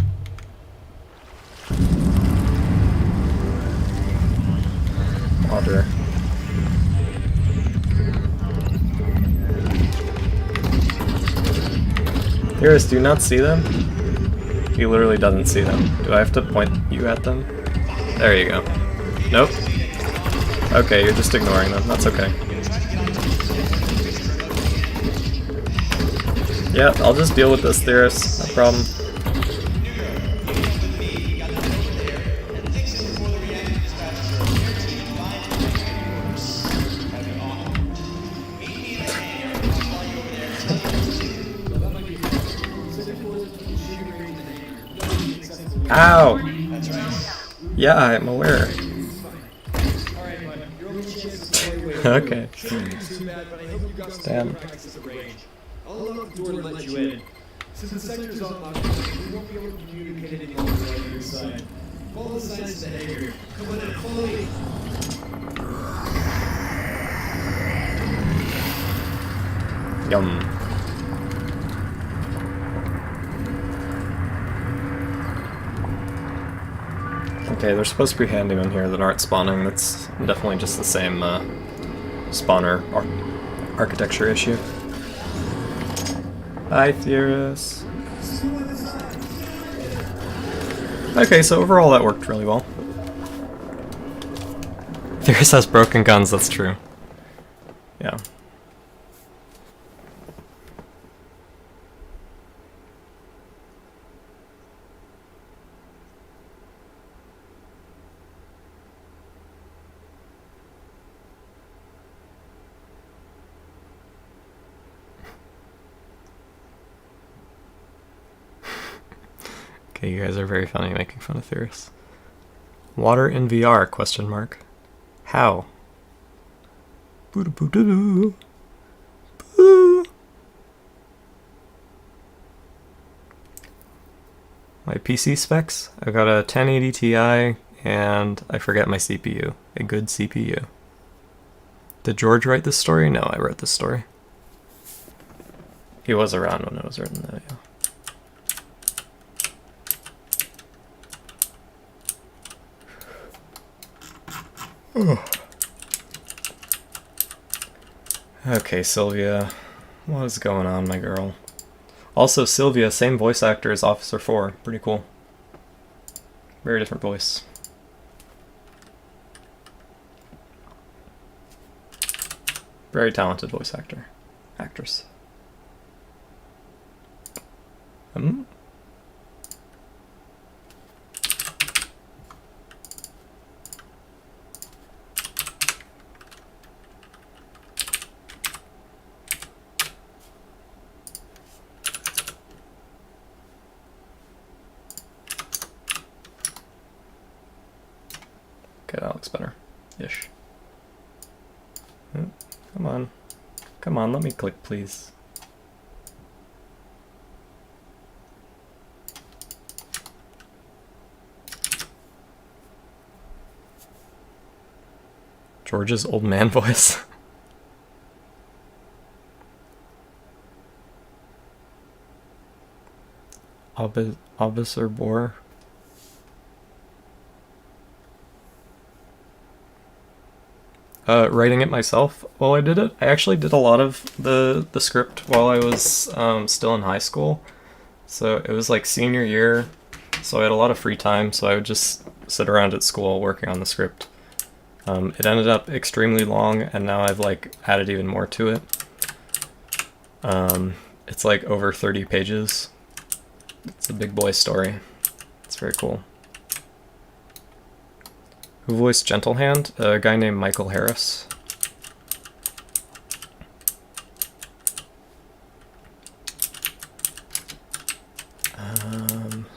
Water. Iris, do you not see them? He literally doesn't see them. Do I have to point you at them? There you go. Nope. Okay, you're just ignoring them. That's okay. Yeah, I'll just deal with this, Theris. No problem. Ow! Yeah, I'm aware. Okay. Damn. I'll unlock the door and let you in. Since the sector's unlocked, we won't be able to communicate any longer on your side. Follow the signs to the hangar. Come on in, follow me. Yum. Okay, there's supposed to be handymen here that aren't spawning. That's definitely just the same spawner architecture issue. Hi, Theris. Okay, so overall that worked really well. Theris has broken guns, that's true. Yeah. Okay, you guys are very funny making fun of Theris. Water in VR, question mark. How? Boo-doo-boo-doo-doo. Boo. My PC specs? I've got a 1080 Ti and I forget my CPU. A good CPU. Did George write this story? No, I wrote this story. He was around when it was written though, yeah. Okay, Sylvia. What is going on, my girl? Also, Sylvia, same voice actor as Officer 4. Pretty cool. Very different voice. Very talented voice actor. Actress. Okay, that looks better. Ish. Come on. Come on, let me click, please. George's old man voice. Officer Boar. Writing it myself while I did it. I actually did a lot of the script while I was still in high school. So it was like senior year, so I had a lot of free time, so I would just sit around at school working on the script. It ended up extremely long, and now I've like added even more to it. It's like over 30 pages. It's a big boy story. It's very cool. Who voiced Gentle Hand? A guy named Michael Harris.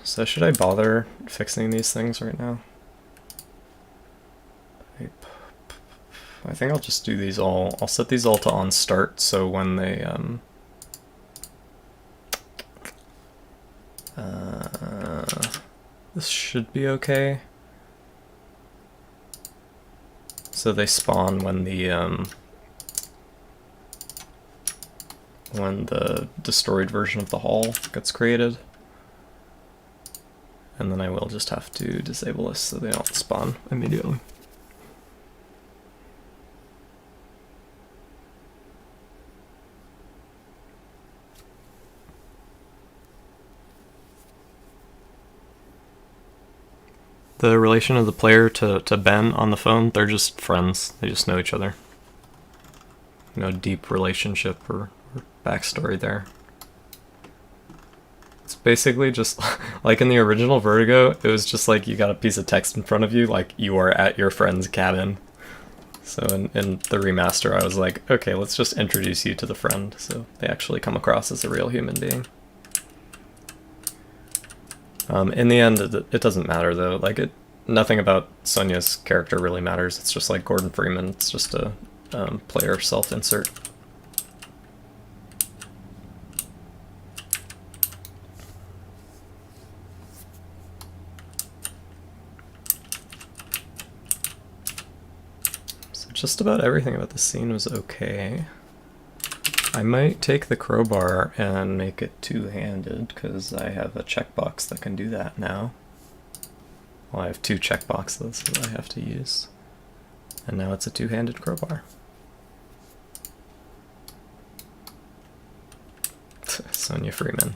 So should I bother fixing these things right now? I think I'll just do these all. I'll set these all to on start, so when they this should be okay. So they spawn when the destroyed version of the hull gets created. And then I will just have to disable this so they don't spawn immediately. The relation of the player to Ben on the phone, they're just friends. They just know each other. No deep relationship or backstory there. It's basically just like in the original Vertigo, it was just like you got a piece of text in front of you, like you are at your friend's cabin. So in the remaster, I was like, okay, let's just introduce you to the friend, so they actually come across as a real human being. In the end, it doesn't matter though. Like nothing about Sonia's character really matters. It's just like Gordon Freeman. It's just a player self-insert. So just about everything about the scene was okay. I might take the crowbar and make it two-handed, because I have a checkbox that can do that now. Well, I have two checkboxes that I have to use. And now it's a two-handed crowbar. Sonia Freeman.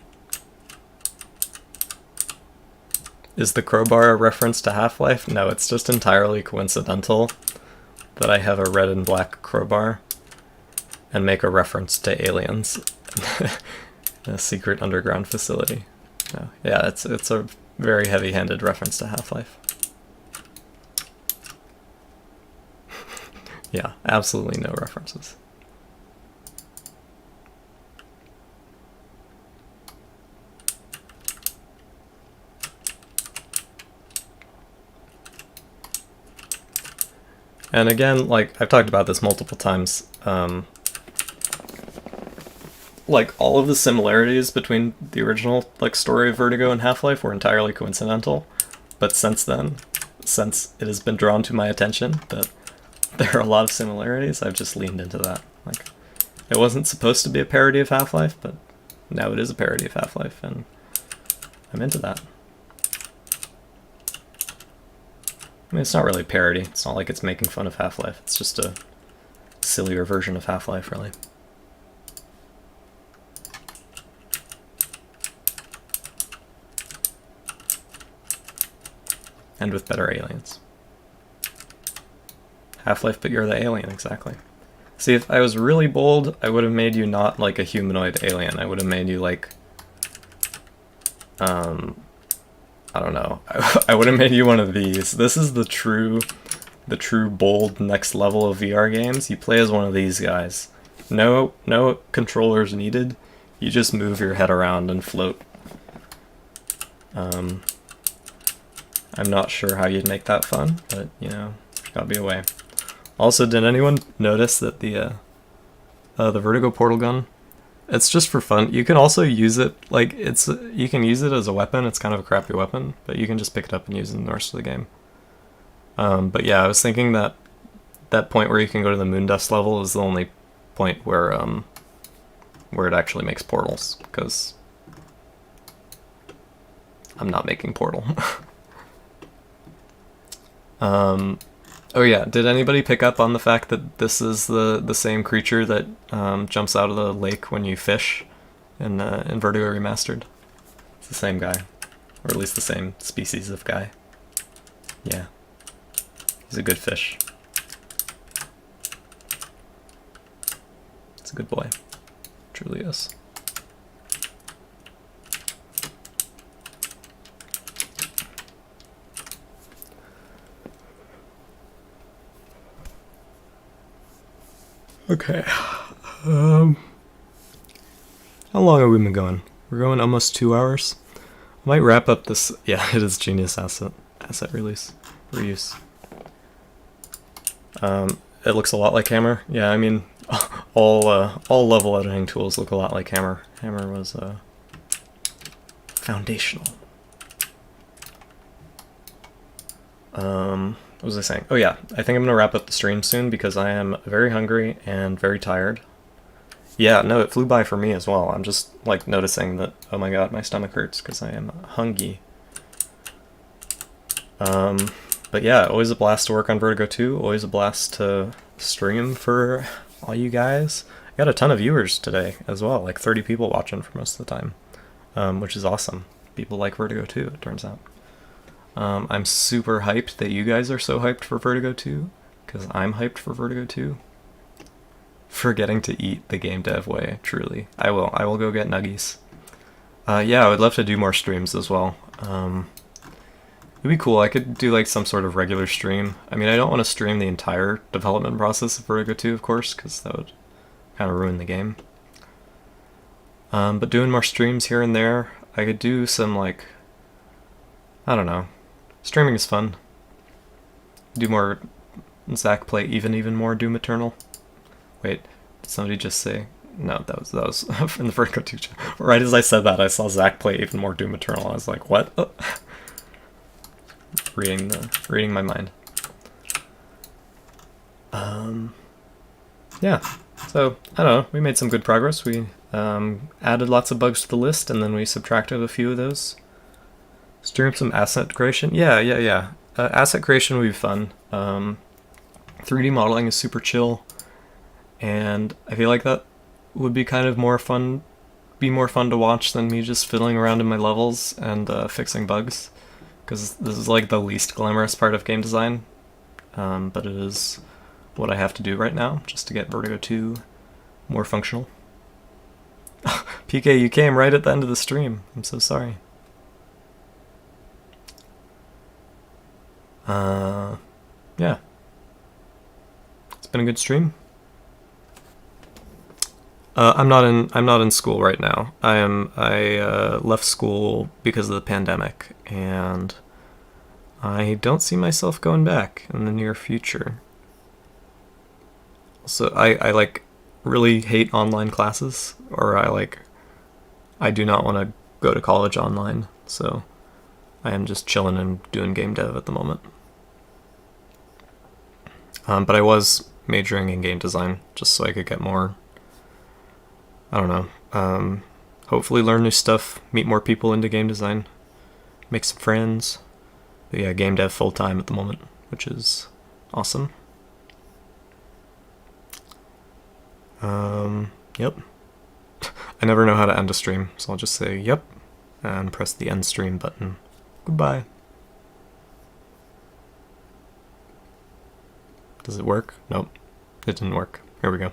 Is the crowbar a reference to Half-Life? No, it's just entirely coincidental that I have a red and black crowbar and make a reference to aliens. A secret underground facility. No. Yeah, it's a very heavy-handed reference to Half-Life. Yeah, absolutely no references. And again, like, I've talked about this multiple times, like, all of the similarities between the original, like, story of Vertigo and Half-Life were entirely coincidental, but since then, since it has been drawn to my attention that there are a lot of similarities, I've just leaned into that. Like, it wasn't supposed to be a parody of Half-Life, but now it is a parody of Half-Life, and I'm into that. I mean, it's not really a parody. It's not like it's making fun of Half-Life. It's just a sillier version of Half-Life, really. And with better aliens. Half-Life, but you're the alien, exactly. See, if I was really bold, I would have made you not like a humanoid alien. I would have made you like... I don't know. I would have made you one of these. This is the true bold next level of VR games. You play as one of these guys. No controllers needed. You just move your head around and float. I'm not sure how you'd make that fun, but you know, gotta be a way. Also, did anyone notice that the Vertigo portal gun? It's just for fun. You can also use it, like, you can use it as a weapon. It's kind of a crappy weapon, but you can just pick it up and use it in the rest of the game. But yeah, I was thinking that that point where you can go to the moon dust level is the only point where it actually makes portals, because I'm not making Portal. Oh yeah, did anybody pick up on the fact that this is the same creature that jumps out of the lake when you fish in Vertigo Remastered? It's the same guy, or at least the same species of guy. Yeah, he's a good fish. It's a good boy, truly is. Okay. How long have we been going? We're going almost 2 hours. I might wrap up this. Yeah, it is genius asset release reuse. It looks a lot like Hammer. Yeah, I mean, all level editing tools look a lot like Hammer. Hammer was foundational. What was I saying? Oh yeah, I think I'm gonna wrap up the stream soon because I am very hungry and very tired. Yeah, no, it flew by for me as well. I'm just like noticing that, oh my god, my stomach hurts because I am hungry. But yeah, always a blast to work on Vertigo 2, always a blast to stream for all you guys. I got a ton of viewers today as well, like 30 people watching for most of the time, which is awesome. People like Vertigo 2, it turns out. I'm super hyped that you guys are so hyped for Vertigo 2, because I'm hyped for Vertigo 2. For getting to eat the game dev way, truly. I will go get nuggies. Yeah, I would love to do more streams as well. It'd be cool, I could do like some sort of regular stream. I mean, I don't want to stream the entire development process of Vertigo 2, of course, because that would kind of ruin the game. But doing more streams here and there, I could do some like, I don't know. Streaming is fun. Do more Zach play even more Doom Eternal. Wait, did somebody just say? No, that was in the Vertigo 2 chat. Right as I said that, I saw Zach play even more Doom Eternal. I was like, what? Oh. Reading my mind. Yeah. So I don't know. We made some good progress. We added lots of bugs to the list, and then we subtracted a few of those. Stream some asset creation. Yeah. Asset creation would be fun. 3D modeling is super chill, and I feel like that would be kind of more fun to watch than me just fiddling around in my levels and fixing bugs, because this is like the least glamorous part of game design, but it is what I have to do right now just to get Vertigo 2 more functional. PK, you came right at the end of the stream. I'm so sorry. Yeah. It's been a good stream. I'm not in school right now. I left school because of the pandemic, and I don't see myself going back in the near future. So I like really hate online classes, or I do not want to go to college online, so I am just chilling and doing game dev at the moment. But I was majoring in game design just so I could get more, I don't know, hopefully learn new stuff, meet more people into game design, make some friends. But yeah, game dev full time at the moment, which is awesome. Yep. I never know how to end a stream, so I'll just say yep, and press the end stream button. Goodbye. Does it work? Nope. It didn't work. Here we go.